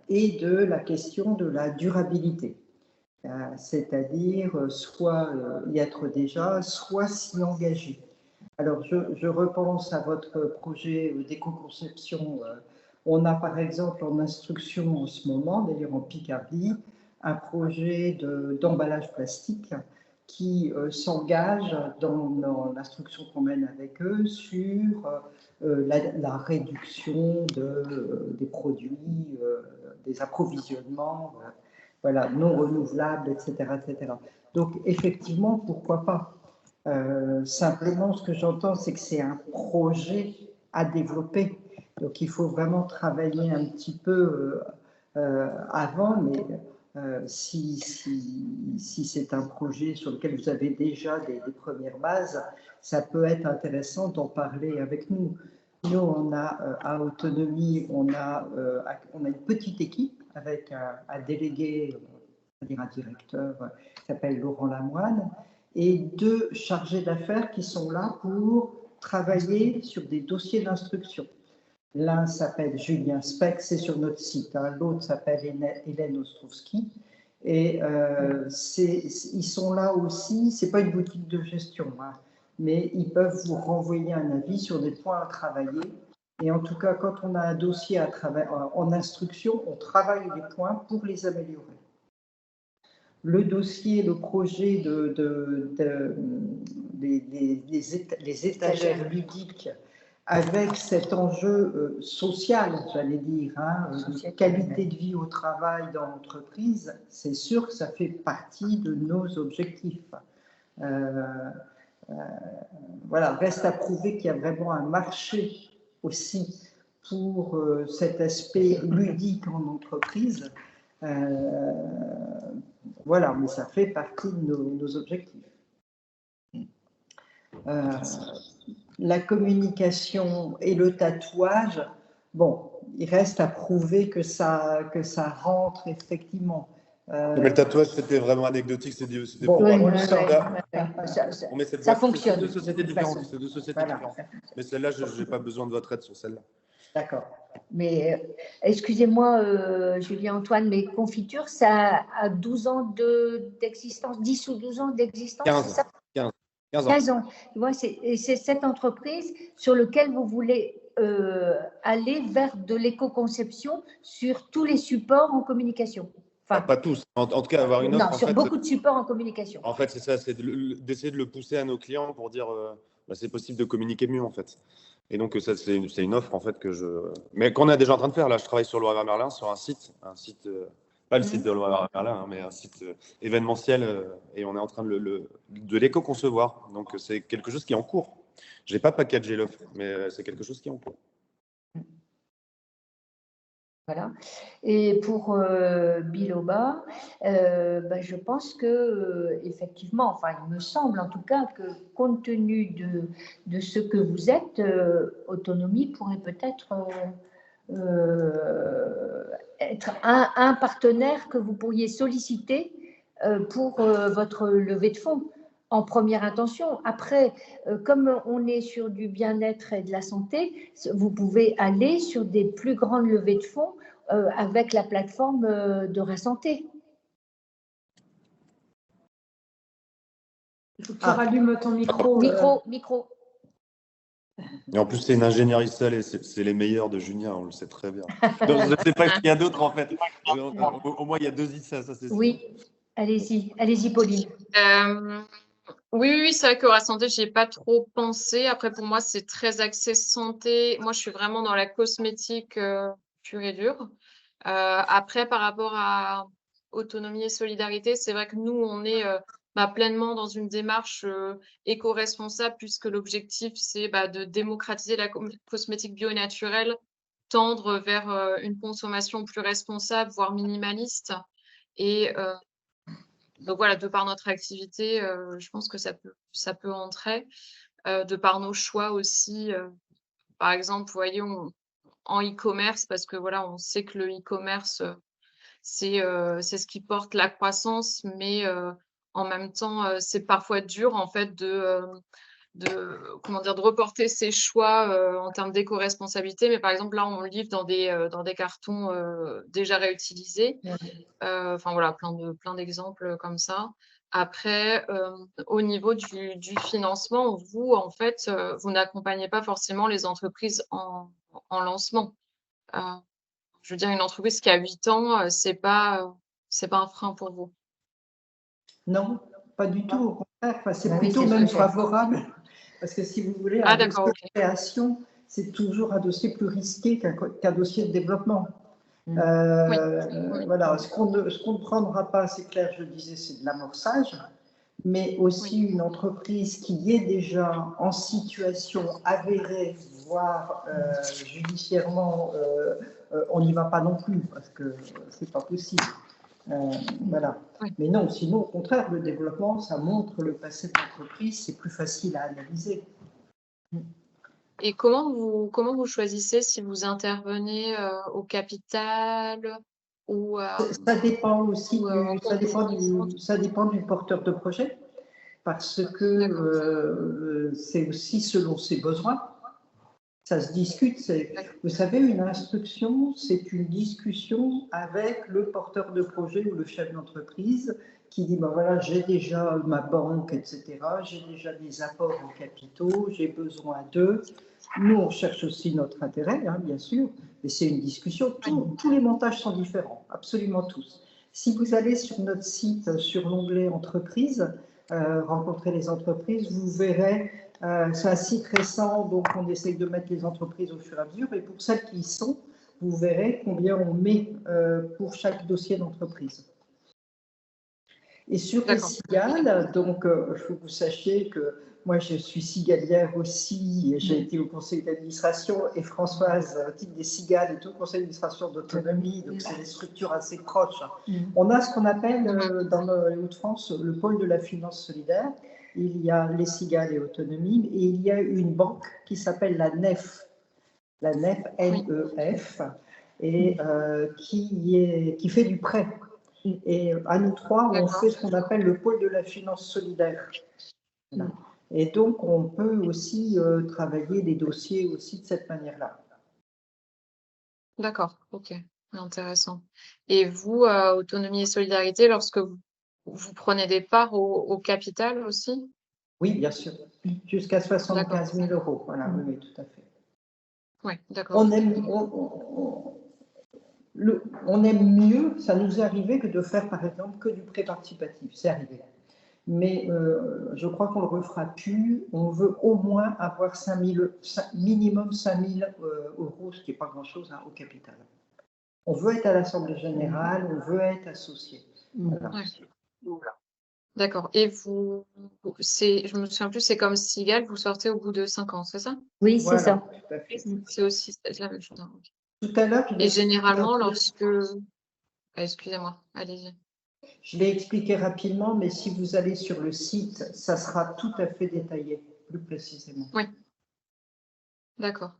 et de la question de la durabilité. C'est-à-dire soit y être déjà, soit s'y engager. Alors, je repense à votre projet d'éco-conception. On a par exemple en instruction en ce moment, d'ailleurs en Picardie, un projet d'emballage plastique qui s'engage dans l'instruction qu'on mène avec eux sur la réduction des produits, des approvisionnements voilà, non renouvelables, etc., etc. Donc, effectivement, pourquoi pas? Simplement, ce que j'entends, c'est que c'est un projet à développer. Donc, il faut vraiment travailler un petit peu avant, mais si c'est un projet sur lequel vous avez déjà des premières bases, ça peut être intéressant d'en parler avec nous. Nous, on a à Autonomie, on a une petite équipe avec un délégué, c'est-à-dire un directeur qui s'appelle Laurent Lamoine, et deux chargés d'affaires qui sont là pour travailler sur des dossiers d'instruction. L'un s'appelle Julien Speck, c'est sur notre site, hein. L'autre s'appelle Hélène Ostrowski. Et ils sont là aussi, c'est pas une boutique de gestion, hein, mais ils peuvent vous renvoyer un avis sur des points à travailler. Et en tout cas, quand on a un dossier à en instruction, on travaille les points pour les améliorer. Le dossier, le projet les étagères ludiques avec cet enjeu social, j'allais dire, hein, de qualité de vie au travail dans l'entreprise, c'est sûr que ça fait partie de nos objectifs. Voilà, reste à prouver qu'il y a vraiment un marché aussi pour cet aspect ludique en entreprise. Voilà, mais ça fait partie de nos objectifs. La communication et le tatouage, bon, il reste à prouver que ça rentre effectivement. Mais le tatouage, c'était vraiment anecdotique. C'était Bon, pour on voir. le sent. On met cette Ça boîte, fonctionne. C'est deux sociétés différentes. C'est deux sociétés Voilà. différentes. Mais celle-là, je n'ai pas besoin de votre aide sur celle-là. D'accord. Mais excusez-moi, Julien Antoine, mais Confiture, ça a 12 ans d'existence, 10 ou 12 ans d'existence, 15 c'est ça? 15 ans. Et c'est cette entreprise sur laquelle vous voulez aller vers de l'éco-conception sur tous les supports en communication. Enfin, pas tous. En tout cas, avoir une offre. Non, sur beaucoup de supports en communication. En fait, c'est ça, c'est d'essayer de le pousser à nos clients pour dire c'est possible de communiquer mieux, en fait. Et donc, ça, c'est une offre, en fait, mais qu'on est déjà en train de faire. Là, je travaille sur Leroy Merlin, sur un site pas le site de Leroy Merlin, hein, mais un site événementiel, et on est en train de l'éco-concevoir. Donc, c'est quelque chose qui est en cours. Je n'ai pas packagé l'offre, mais c'est quelque chose qui est en cours. Voilà. Et pour Biloba, je pense que effectivement, enfin, il me semble en tout cas que compte tenu de ce que vous êtes, Autonomie pourrait peut-être être un partenaire que vous pourriez solliciter pour votre levée de fonds en première intention. Après, comme on est sur du bien-être et de la santé, vous pouvez aller sur des plus grandes levées de fonds avec la plateforme de Rasanté. Il faut que tu rallumes ton micro. Micro. Et en plus, c'est une ingénierie seule et c'est les meilleurs de Julien, on le sait très bien. Donc, je ne sais pas qu'il y a d'autres, en fait. Au moins, il y a 2 ISA, ça c'est sûr. Oui, allez-y, Pauline. Oui, c'est vrai que Rasanté, je n'y ai pas trop pensé. Après, pour moi, c'est très axé santé. Moi, je suis vraiment dans la cosmétique pure et dure. Après, par rapport à autonomie et solidarité, c'est vrai que nous, on est pleinement dans une démarche éco-responsable, puisque l'objectif, c'est de démocratiser la cosmétique bio et naturelle, tendre vers une consommation plus responsable, voire minimaliste. Et donc voilà, de par notre activité, je pense que ça peut entrer. De par nos choix aussi, par exemple, vous voyez, en e-commerce, parce que voilà, on sait que le e-commerce, c'est ce qui porte la croissance, mais en même temps, c'est parfois dur en fait de reporter ses choix en termes d'éco-responsabilité. Mais par exemple, là, on livre dans des cartons déjà réutilisés. Enfin voilà, plein d'exemples comme ça. Après, au niveau du financement, vous, en fait, vous n'accompagnez pas forcément les entreprises en lancement. Je veux dire, une entreprise qui a 8 ans, c'est pas un frein pour vous. Non, pas du tout. Au contraire, enfin, c'est plutôt même favorable. Parce que si vous voulez, un dossier de création, c'est toujours un dossier plus risqué qu'un dossier de développement. Voilà, ce qu'on ne prendra pas, c'est clair, je le disais, c'est de l'amorçage, mais aussi une entreprise qui est déjà en situation avérée, voire judiciairement, on n'y va pas non plus, parce que c'est pas possible. Voilà. Mais non, sinon, au contraire, le développement, ça montre le passé de l'entreprise, c'est plus facile à analyser. Et comment vous choisissez si vous intervenez au capital ou ça dépend aussi ça dépend du porteur de projet, parce que c'est aussi selon ses besoins. Ça se discute. Vous savez, une instruction, c'est une discussion avec le porteur de projet ou le chef d'entreprise qui dit, voilà, j'ai déjà ma banque, etc. J'ai déjà des apports en capitaux, j'ai besoin d'eux. Nous, on cherche aussi notre intérêt, hein, bien sûr, mais c'est une discussion. Tous les montages sont différents, absolument tous. Si vous allez sur notre site, sur l'onglet entreprises, rencontrer les entreprises, vous verrez, c'est un site récent, donc on essaye de mettre les entreprises au fur et à mesure, et pour celles qui y sont, vous verrez combien on met pour chaque dossier d'entreprise. Et sur les cigales, donc il faut que vous sachiez que moi je suis cigalière aussi, et j'ai été au conseil d'administration, et Françoise, au titre des cigales, est au conseil d'administration d'Autonomie, donc c'est des structures assez proches. On a ce qu'on appelle dans les Hauts-de-France le pôle de la finance solidaire, il y a les cigales et autonomie, et il y a une banque qui s'appelle la NEF, NEF, et qui fait du prêt. Et à nous trois, on fait ce qu'on appelle le pôle de la finance solidaire. Voilà. Et donc, on peut aussi travailler des dossiers aussi de cette manière-là. D'accord, ok, intéressant. Et vous, autonomie et solidarité, lorsque vous prenez des parts au capital aussi? Oui, bien sûr. Jusqu'à 75 000 €. Voilà, oui, tout à fait. Oui, d'accord. On aime mieux, ça nous est arrivé que de faire par exemple que du prêt participatif, c'est arrivé. Mais je crois qu'on ne le refera plus. On veut au moins avoir minimum 5 000 €, ce qui n'est pas grand-chose au capital. On veut être à l'Assemblée générale, on veut être associé. Voilà. Ouais. D'accord. Et vous, je me souviens plus, c'est comme Sigal, vous sortez au bout de 5 ans, c'est ça? Oui, c'est ça. Tout à fait. C'est aussi la même chose. Tout à l'heure, et généralement, lorsque... Excusez-moi, allez-y. Je l'ai expliqué rapidement, mais si vous allez sur le site, ça sera tout à fait détaillé, plus précisément. Oui. D'accord.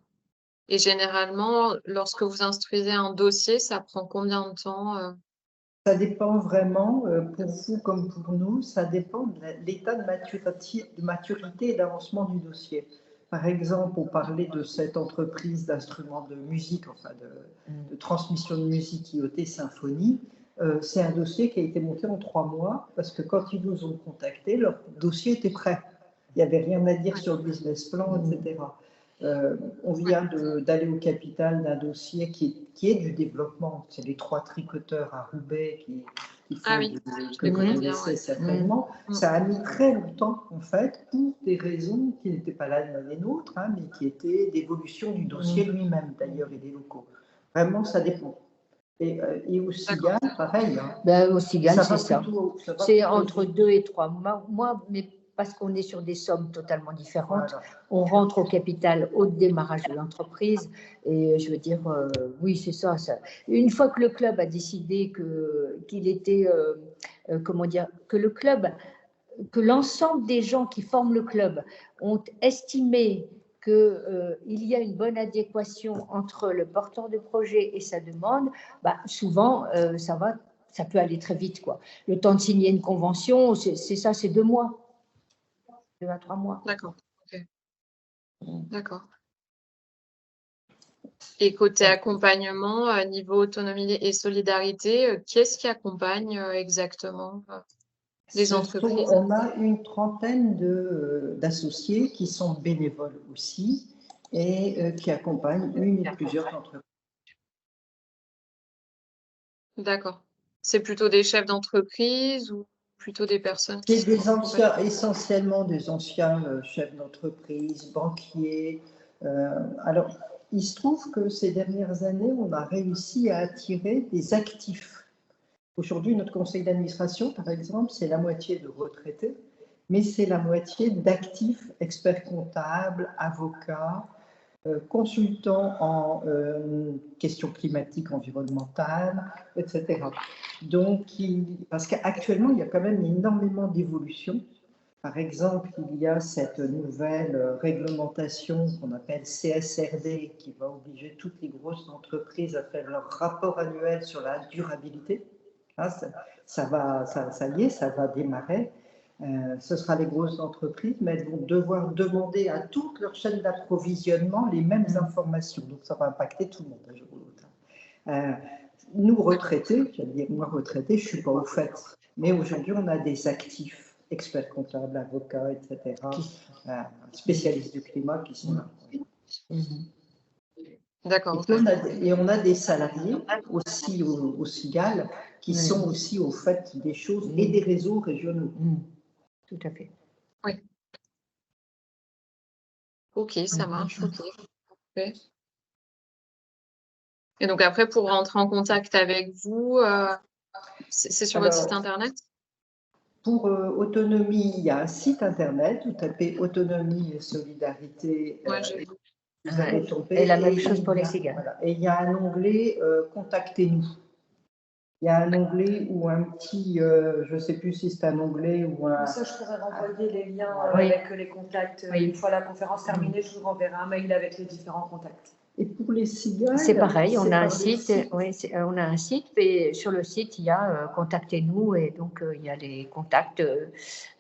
Et généralement, lorsque vous instruisez un dossier, ça prend combien de temps? Ça dépend vraiment, pour vous comme pour nous, ça dépend de l'état de maturité et d'avancement du dossier. Par exemple, on parlait de cette entreprise d'instruments de musique, enfin de transmission de musique IoT Symphonie. C'est un dossier qui a été monté en 3 mois parce que quand ils nous ont contactés, leur dossier était prêt. Il n'y avait rien à dire sur le business plan, etc. On vient d'aller au capital d'un dossier qui est du développement. C'est les 3 tricoteurs à Roubaix qui font je les connais bien, certainement. Ça a mis très longtemps, en fait, pour des raisons qui n'étaient pas là les nôtres, hein, mais qui étaient d'évolution du dossier lui-même, d'ailleurs, et des locaux. Vraiment, ça dépend. Et au Sigal, pareil. Hein. Ben, au Sigal, c'est ça. C'est entre 2 et 3 mois, mais parce qu'on est sur des sommes totalement différentes. Voilà. On rentre au capital au démarrage de l'entreprise. Et je veux dire, oui, c'est ça, ça. Une fois que le club a décidé qu'il était, comment dire, que l'ensemble des gens qui forment le club ont estimé qu'il y a une bonne adéquation entre le porteur de projet et sa demande, bah, souvent, ça peut aller très vite, quoi. Le temps de signer une convention, c'est 2 mois. 2 à 3 mois. D'accord. Okay. D'accord. Et côté accompagnement, niveau autonomie et solidarité, qui est-ce qui accompagne exactement les entreprises? On a une trentaine d'associés qui sont bénévoles aussi et qui accompagnent une ou plusieurs entreprises. D'accord. C'est plutôt des chefs d'entreprise ou plutôt des personnes qui essentiellement des anciens chefs d'entreprise, banquiers. Alors, il se trouve que ces dernières années, on a réussi à attirer des actifs. Aujourd'hui, notre conseil d'administration, par exemple, c'est la moitié de retraités, mais c'est la moitié d'actifs, experts comptables, avocats, consultants en questions climatiques, environnementales, etc. Donc, parce qu'actuellement, il y a quand même énormément d'évolutions. Par exemple, il y a cette nouvelle réglementation qu'on appelle CSRD qui va obliger toutes les grosses entreprises à faire leur rapport annuel sur la durabilité. Ça y est, ça va démarrer. Ce sera les grosses entreprises, mais elles vont devoir demander à toute leur chaîne d'approvisionnement les mêmes informations. Donc, ça va impacter tout le monde, un jour ou l'autre. Nous, retraités, j'allais dire, moi, retraité, je ne suis pas au fait. Mais aujourd'hui, on a des actifs, experts comptables, avocats, etc., spécialistes du climat qui sont là. D'accord. Et on a des salariés aussi au Sigal qui sont aussi au fait des choses et des réseaux régionaux. Tout à fait. Oui. Ok, ça marche. Ok. Et donc après, pour rentrer en contact avec vous, c'est sur votre site internet? Pour autonomie, il y a un site internet, vous tapez autonomie et solidarité. Vous allez tomber. Et la même chose pour les Sigal. Voilà. Et il y a un onglet contactez-nous. Il y a un onglet ou un petit, je ne sais plus si c'est un onglet ou un… Ça, je pourrais renvoyer les liens Oui. avec les contacts. Oui. Une fois la conférence terminée, je vous renverrai un mail avec les différents contacts. Et pour les cigales, c'est pareil, on a un par le site, oui, on a un site, et sur le site, il y a contactez-nous, et donc il y a les contacts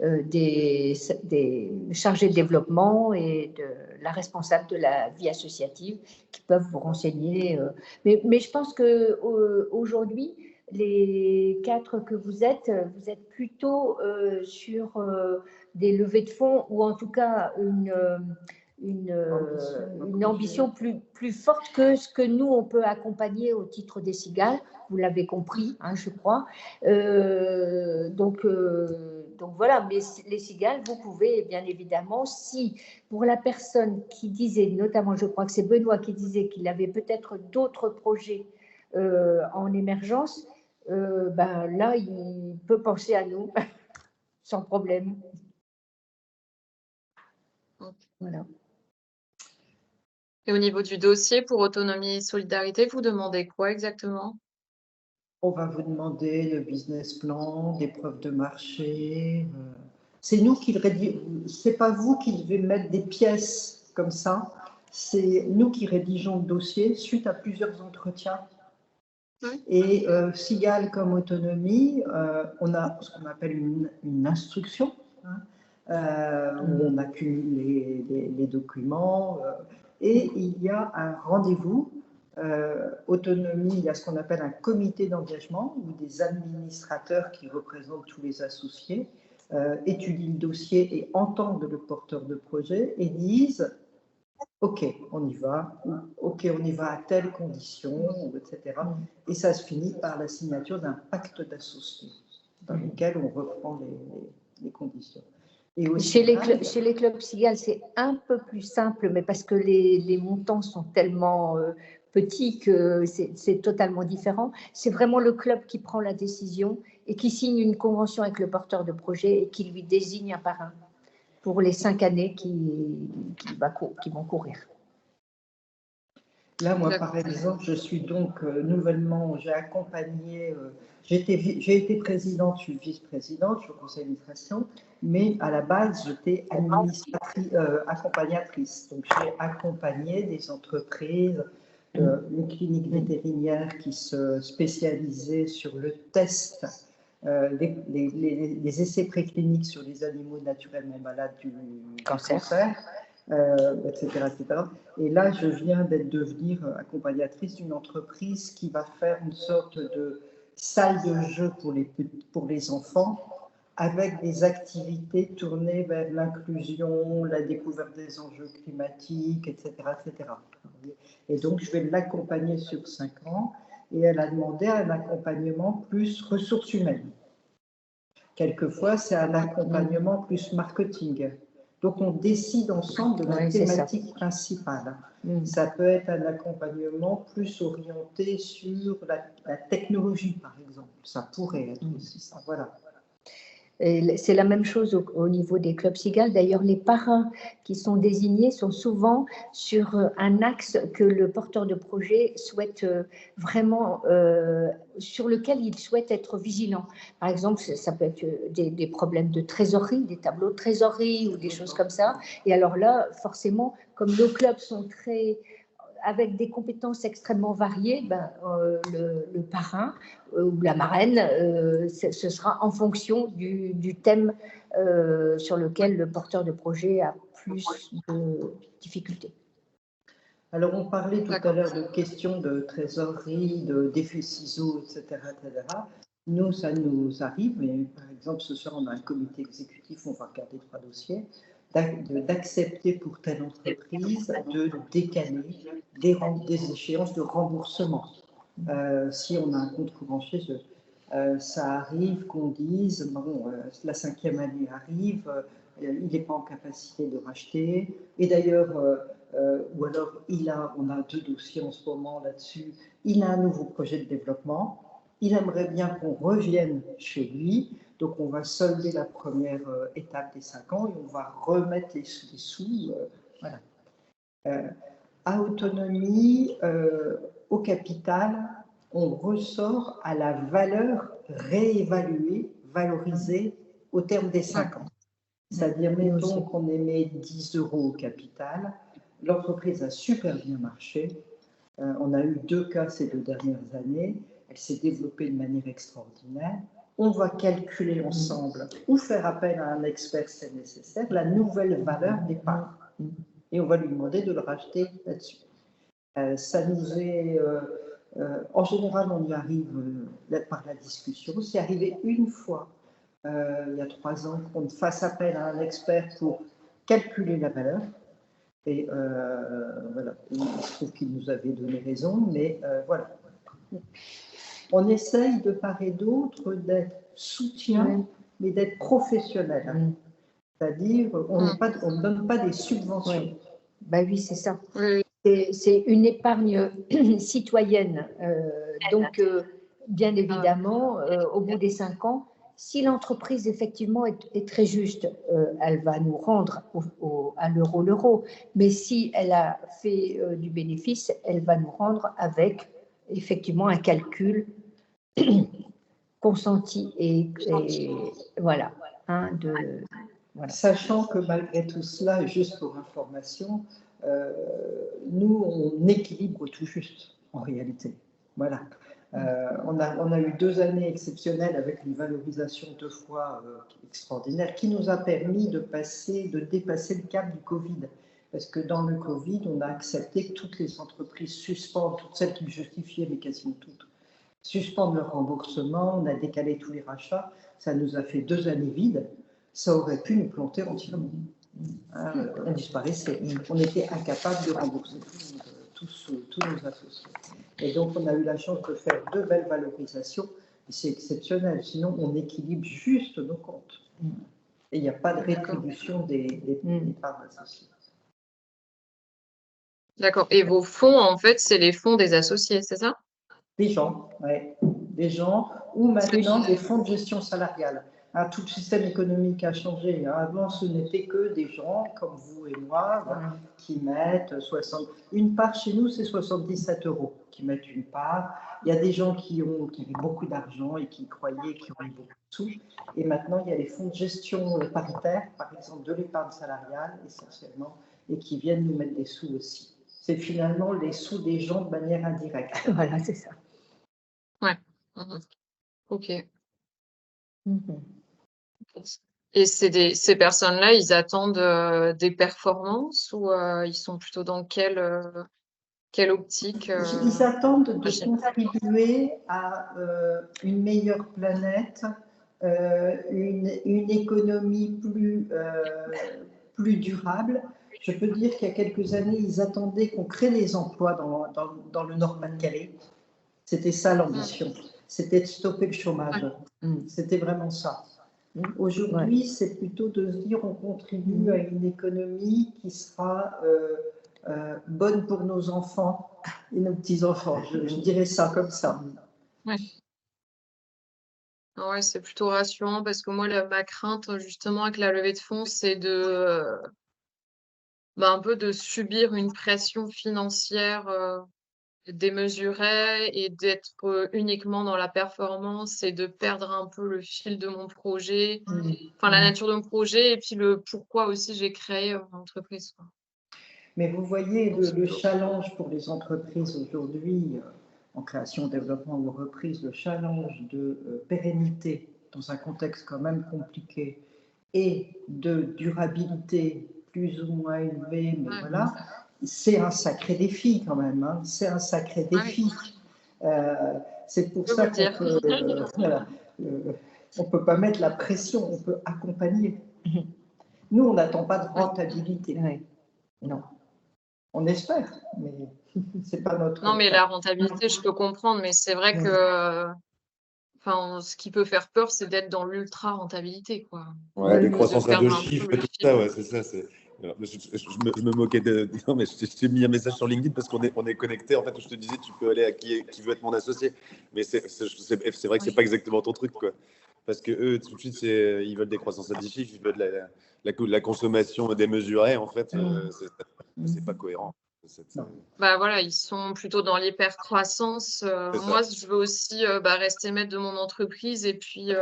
des chargés de développement et de la responsable de la vie associative qui peuvent vous renseigner. Mais je pense que aujourd'hui, les 4 que vous êtes plutôt sur des levées de fonds, ou en tout cas une ambition plus forte que ce que nous, on peut accompagner au titre des cigales. Vous l'avez compris, hein, je crois. Donc voilà, mais les cigales, vous pouvez bien évidemment, si pour la personne qui disait, notamment je crois que c'est Benoît qui disait qu'il avait peut-être d'autres projets en émergence, ben là, il peut penser à nous sans problème. Voilà. Et au niveau du dossier pour autonomie et solidarité, vous demandez quoi exactement? On va vous demander le business plan, des preuves de marché. C'est nous qui le rédigeons. C'est pas vous qui devez mettre des pièces comme ça. C'est nous qui rédigeons le dossier suite à plusieurs entretiens. Oui. Et Cigales comme autonomie, on a ce qu'on appelle une instruction, hein, où on accumule les documents. Et il y a un rendez-vous. Autonomie, il y a ce qu'on appelle un comité d'engagement où des administrateurs qui représentent tous les associés étudient le dossier et entendent le porteur de projet et disent OK, on y va, ou OK, on y va à telle condition, etc. Et ça se finit par la signature d'un pacte d'associés dans lequel on reprend les conditions. Et aussi, chez les clubs cigales, c'est un peu plus simple, mais parce que les montants sont tellement petits que c'est totalement différent. C'est vraiment le club qui prend la décision et qui signe une convention avec le porteur de projet et qui lui désigne un parrain pour les 5 années qui vont courir. Là, moi, par exemple, je suis donc nouvellement, j'ai accompagné, j'ai été présidente, je suis vice-présidente, je suis au conseil d'administration, mais à la base, j'étais accompagnatrice. Donc, j'ai accompagné des entreprises, une clinique vétérinaire qui se spécialisait sur le test, les essais précliniques sur les animaux naturellement malades du cancer. Etc., etc. Et là, je viens de devenir accompagnatrice d'une entreprise qui va faire une sorte de salle de jeu pour les enfants avec des activités tournées vers l'inclusion, la découverte des enjeux climatiques, etc., etc. Et donc, je vais l'accompagner sur 5 ans et elle a demandé un accompagnement plus ressources humaines. Quelquefois, c'est un accompagnement plus marketing. Donc, on décide ensemble de la thématique principale. Ça peut être un accompagnement plus orienté sur la technologie, par exemple. Ça pourrait être aussi ça, voilà. C'est la même chose au niveau des clubs cigales. D'ailleurs, les parrains qui sont désignés sont souvent sur un axe que le porteur de projet souhaite vraiment, sur lequel il souhaite être vigilant. Par exemple, ça peut être des problèmes de trésorerie, des tableaux de trésorerie ou des choses comme ça. Et alors là, forcément, comme nos clubs sont avec des compétences extrêmement variées, le parrain ou la marraine, ce sera en fonction du thème sur lequel le porteur de projet a plus de difficultés. Alors, on parlait tout à l'heure de questions de trésorerie, d'effets ciseaux, etc., etc. Nous, ça nous arrive, mais par exemple, ce soir, on a un comité exécutif, on va regarder 3 dossiers, d'accepter pour telle entreprise de décaler des échéances de remboursement. Si on a un compte courant chez eux, ça arrive qu'on dise, bon, la 5e année arrive, il n'est pas en capacité de racheter, et d'ailleurs, ou alors on a 2 dossiers en ce moment là-dessus, il a un nouveau projet de développement, il aimerait bien qu'on revienne chez lui, donc on va solder la première étape des 5 ans et on va remettre les sous, voilà. À autonomie, au capital, on ressort à la valeur réévaluée, valorisée au terme des 5 ans. C'est-à-dire, mettons qu'on émet 10 € au capital, l'entreprise a super bien marché, on a eu 2 cas ces 2 dernières années, elle s'est développée de manière extraordinaire. On va calculer ensemble ou faire appel à un expert si c'est nécessaire, la nouvelle valeur des parts. Et on va lui demander de le racheter là-dessus. Ça nous est, en général, on y arrive par la discussion. C'est arrivé une fois, il y a 3 ans, qu'on fasse appel à un expert pour calculer la valeur. Et voilà, il se trouve qu'il nous avait donné raison, mais voilà. On essaye de part et d'autre d'être soutien, mais d'être professionnel. C'est-à-dire, on ne donne pas des subventions. Ben oui, c'est ça. C'est une épargne citoyenne. Donc, bien évidemment, au bout des 5 ans, si l'entreprise, effectivement, est très juste, elle va nous rendre à l'euro. Mais si elle a fait du bénéfice, elle va nous rendre avec, effectivement, un calcul consenti. Et voilà. Voilà. Sachant que malgré tout cela, juste pour information, nous, on équilibre tout juste, en réalité. Voilà. On a eu 2 années exceptionnelles avec une valorisation 2 fois extraordinaire qui nous a permis de dépasser le cap du Covid. Parce que dans le Covid, on a accepté que toutes les entreprises suspendent, toutes celles qui le justifiaient, mais quasiment toutes, suspendent leur remboursement, on a décalé tous les rachats, ça nous a fait 2 années vides, ça aurait pu nous planter entièrement. On disparaissait, on était incapable de rembourser tous nos associés. Et donc, on a eu la chance de faire 2 belles valorisations, et c'est exceptionnel, sinon on équilibre juste nos comptes. Et il n'y a pas de rétribution des parts associées. D'accord. Et vos fonds, en fait, c'est les fonds des associés, c'est ça? Des gens, oui. Des gens, ou maintenant des fonds de gestion salariale. Tout le système économique a changé. Avant, ce n'était que des gens comme vous et moi qui mettent 60. Une part chez nous, c'est 77 € qui mettent une part. Il y a des gens qui avaient beaucoup d'argent et qui croyaient qu'ils ont eu beaucoup de sous. Et maintenant, il y a les fonds de gestion paritaire, par exemple de l'épargne salariale essentiellement, et qui viennent nous mettre des sous aussi. C'est finalement les sous des gens de manière indirecte. Voilà, c'est ça. Ouais. Ok. Et ces personnes-là, ils attendent des performances ou ils sont plutôt dans quelle optique Ils attendent de contribuer à une meilleure planète, une économie plus durable. Je peux dire qu'il y a quelques années, ils attendaient qu'on crée des emplois dans le Nord-Pas-de-Calais. C'était ça l'ambition. C'était de stopper le chômage. C'était vraiment ça. Aujourd'hui, c'est plutôt de se dire on contribue à une économie qui sera bonne pour nos enfants et nos petits-enfants. Je dirais ça comme ça. Ouais. Ouais, c'est plutôt rassurant parce que moi, ma crainte, justement, avec la levée de fonds, c'est un peu de subir une pression financière démesurée et d'être uniquement dans la performance et de perdre un peu le fil de mon projet, enfin la nature de mon projet et puis le pourquoi aussi j'ai créé mon entreprise, quoi. Mais vous voyez, le challenge pour les entreprises aujourd'hui, en création, développement ou reprise, le challenge de pérennité dans un contexte quand même compliqué et de durabilité plus ou moins élevée, mais voilà, c'est un sacré défi quand même. C'est un sacré défi. C'est pour ça qu'on ne peut pas mettre la pression, on peut accompagner. Nous, on n'attend pas de rentabilité. Non. On espère, mais c'est pas notre. Non, mais la rentabilité, je peux comprendre, mais c'est vrai que ce qui peut faire peur, c'est d'être dans l'ultra rentabilité, quoi. Ouais, des croissances à 2 chiffres et tout ça, ouais, c'est ça. Je me moquais de. Non, mais je t'ai mis un message sur LinkedIn parce qu'on est connecté. En fait, je te disais, tu peux aller à qui veut être mon associé. Mais c'est vrai que c'est pas exactement ton truc, quoi. Parce que eux, tout de suite, ils veulent des croissances à 10 chiffres, ils veulent la consommation démesurée, en fait. C'est pas cohérent. Bah voilà, ils sont plutôt dans l'hyper-croissance. Moi, je veux aussi rester maître de mon entreprise et puis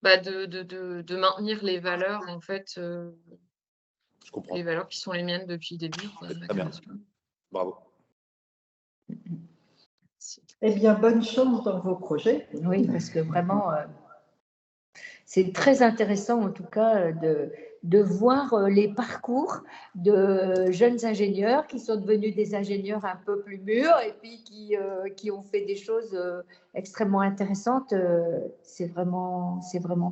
de maintenir les valeurs, en fait, Je comprends. les valeurs qui sont les miennes depuis le début. Très bien. Bravo. Eh bien, bonne chance dans vos projets. Oui, parce que vraiment, c'est très intéressant en tout cas de voir les parcours de jeunes ingénieurs qui sont devenus des ingénieurs un peu plus mûrs et puis qui ont fait des choses extrêmement intéressantes. C'est vraiment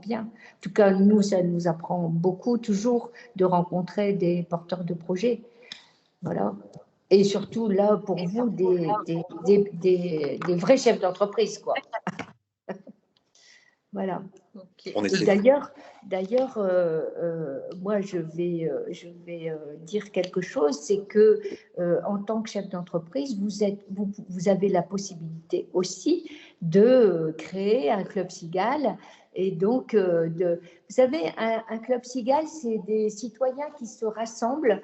bien. En tout cas, nous, ça nous apprend beaucoup toujours de rencontrer des porteurs de projets. Voilà. Et surtout, là, pour vous, des vrais chefs d'entreprise, quoi. Voilà. Okay. D'ailleurs, moi, je vais dire quelque chose, c'est que en tant que chef d'entreprise, vous avez la possibilité aussi de créer un club Cigale. Et donc, vous savez, un club Cigale, c'est des citoyens qui se rassemblent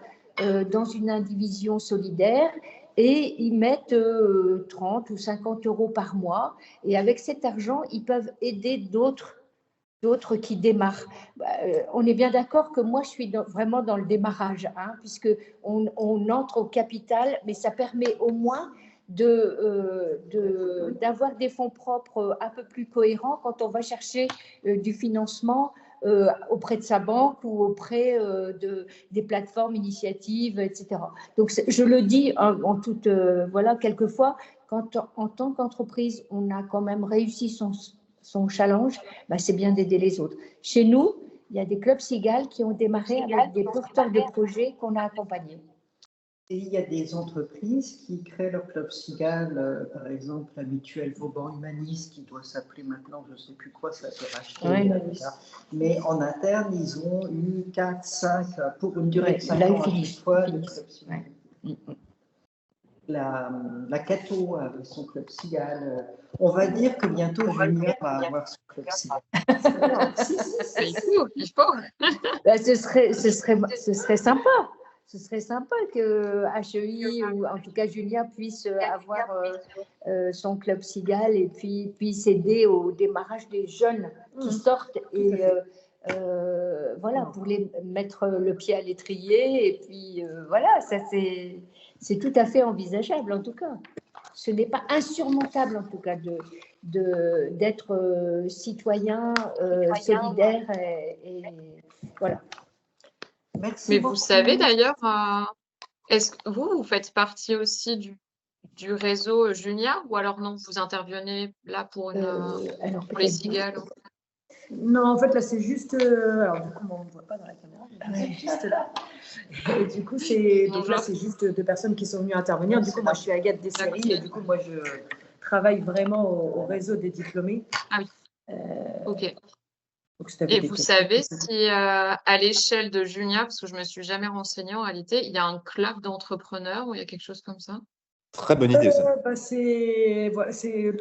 dans une indivision solidaire et ils mettent 30 ou 50 euros par mois. Et avec cet argent, ils peuvent aider d'autres qui démarrent. On est bien d'accord que moi, je suis vraiment dans le démarrage, hein, puisqu'on entre au capital, mais ça permet au moins d'avoir des fonds propres un peu plus cohérents quand on va chercher du financement auprès de sa banque ou auprès des plateformes, initiatives, etc. Donc, je le dis en toute, voilà, quelquefois, quand en tant qu'entreprise, on a quand même réussi son challenge, c'est bien d'aider les autres. Chez nous, il y a des clubs Cigale qui ont démarré avec des porteurs de projets qu'on a accompagnés. Et il y a des entreprises qui créent leur club Cigale, par exemple la mutuelle Vauban Humanis, qui doit s'appeler maintenant, je ne sais plus quoi, ça a été racheté. Oui. Mais en interne, ils ont eu 4, 5, pour une durée de 5 ans à chaque fois, le club Cigale. Ouais. La Cato avec son club Cigale. On va dire que bientôt Julia va avoir son club Cigale. Il faut. Ce serait sympa. Ce serait sympa que HEI ou en tout cas Julia puisse avoir son club Cigale et puis puisse aider au démarrage des jeunes qui sortent et voilà, pour les mettre le pied à l'étrier et puis voilà, ça c'est tout à fait envisageable en tout cas. Ce n'est pas insurmontable en tout cas d'être citoyen, solidaire et voilà. Merci Mais beaucoup. vous savez d'ailleurs, est-ce que vous faites partie aussi du réseau Junia ou alors non, vous intervenez là pour les Cigales? Non, en fait, là, c'est juste. Alors, du coup, on ne voit pas dans la caméra, mais c'est juste là. Et du coup, c'est juste 2 personnes qui sont venues intervenir. Du coup, moi, je suis Agathe Desséry et du coup, moi, je travaille vraiment au réseau des diplômés. Ah oui. Ok. Donc, et vous savez si à l'échelle de Junia, parce que je ne me suis jamais renseignée en réalité, il y a un club d'entrepreneurs ou il y a quelque chose comme ça? Très bonne idée, ça. C'est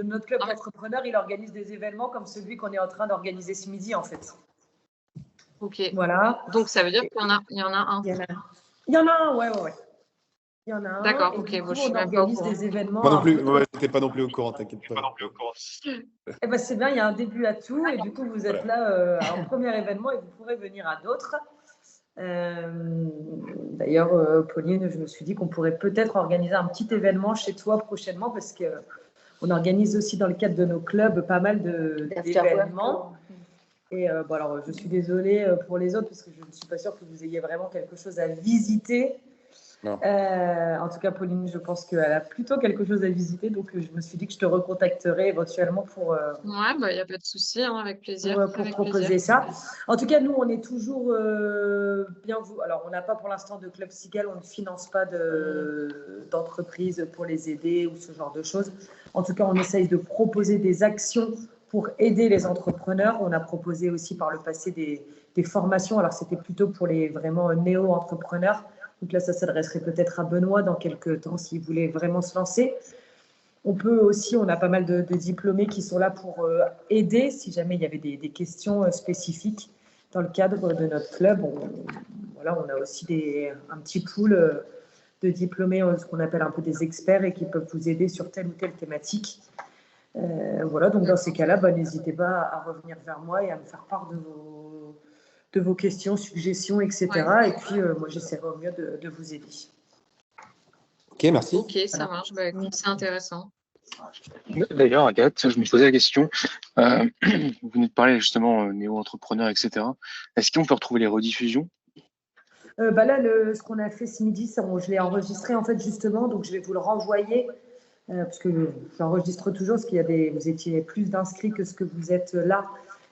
notre club d'entrepreneurs, il organise des événements comme celui qu'on est en train d'organiser ce midi, en fait. Ok. Voilà. Donc, ça veut dire qu'il y en a un. Il y en a un, ouais. Il y en a un. D'accord, et ok. du coup, Je suis on même pas au organise courant. des événements. Moi non plus, je n'étais pas non plus au courant, t'inquiète pas. Eh ben, c'est bien, il y a un début à tout. Et du coup, vous êtes là en premier événement et vous pourrez venir à d'autres. D'ailleurs, Pauline, je me suis dit qu'on pourrait peut-être organiser un petit événement chez toi prochainement parce qu'on organise aussi dans le cadre de nos clubs pas mal d'événements. Et bon, alors, je suis désolée pour les autres parce que je ne suis pas sûre que vous ayez vraiment quelque chose à visiter. En tout cas, Pauline, je pense qu'elle a plutôt quelque chose à visiter. Donc, je me suis dit que je te recontacterai éventuellement pour… Ouais, il n'y a pas de souci, hein, avec plaisir. Pour proposer ça. En tout cas, nous, on est toujours bien… Alors, on n'a pas pour l'instant de club Cigale, on ne finance pas d'entreprise pour les aider ou ce genre de choses. En tout cas, on essaye de proposer des actions pour aider les entrepreneurs. On a proposé aussi par le passé des formations. Alors, c'était plutôt pour les vraiment néo-entrepreneurs. Donc là, ça s'adresserait peut-être à Benoît dans quelques temps s'il voulait vraiment se lancer. On peut aussi, on a pas mal de diplômés qui sont là pour aider si jamais il y avait des questions spécifiques dans le cadre de notre club. On a aussi un petit pool diplômés, ce qu'on appelle un peu des experts et qui peuvent vous aider sur telle ou telle thématique. Voilà, donc dans ces cas-là, n'hésitez pas à revenir vers moi et à me faire part de vos questions, suggestions, etc. Ouais. Et puis, moi, j'essaierai au mieux de vous aider. Ok, merci. Ok, ça marche. Écoute, c'est intéressant. D'ailleurs, Agathe, je me posais la question. Vous venez de parler justement néo-entrepreneurs, etc. Est-ce qu'on peut retrouver les rediffusions? Là, ce qu'on a fait ce midi, je l'ai enregistré en fait justement, donc je vais vous le renvoyer parce que j'enregistre toujours, parce vous étiez plus d'inscrits que ce que vous êtes là.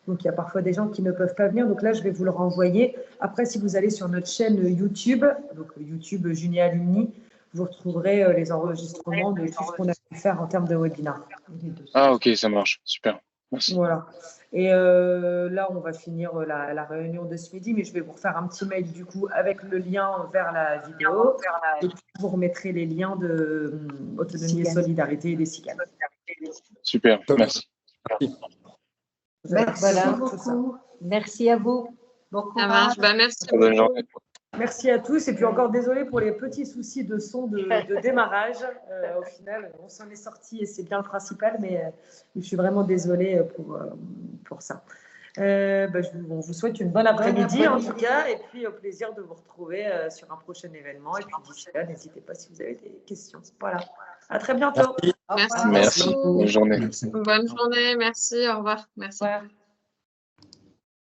Donc, il y a parfois des gens qui ne peuvent pas venir. Donc là, je vais vous le renvoyer. Après, si vous allez sur notre chaîne YouTube, donc YouTube Juni Alumni, vous retrouverez les enregistrements de tout ce qu'on a pu faire en termes de webinaire. Ah, ok, ça marche. Super. Merci. Voilà. Et là, on va finir la réunion de ce midi, mais je vais vous refaire un petit mail du coup avec le lien vers la vidéo. Et puis, je vous remettrai les liens de Autonomie et Solidarité et des SIGAM. Super, merci. Merci beaucoup. Merci à vous. Bon Ça marche. courage. Merci. Bonne journée. Merci à tous. Et puis encore désolé pour les petits soucis de son de démarrage. Au final, on s'en est sorti et c'est bien le principal, mais je suis vraiment désolée pour ça. On vous souhaite une bonne après-midi en tout cas, et puis au plaisir de vous retrouver sur un prochain événement. Et puis d'ici là, n'hésitez pas si vous avez des questions. Voilà. À très bientôt. Merci. Merci. Bonne journée. Bonne journée. Merci. Au revoir. Merci. Au revoir.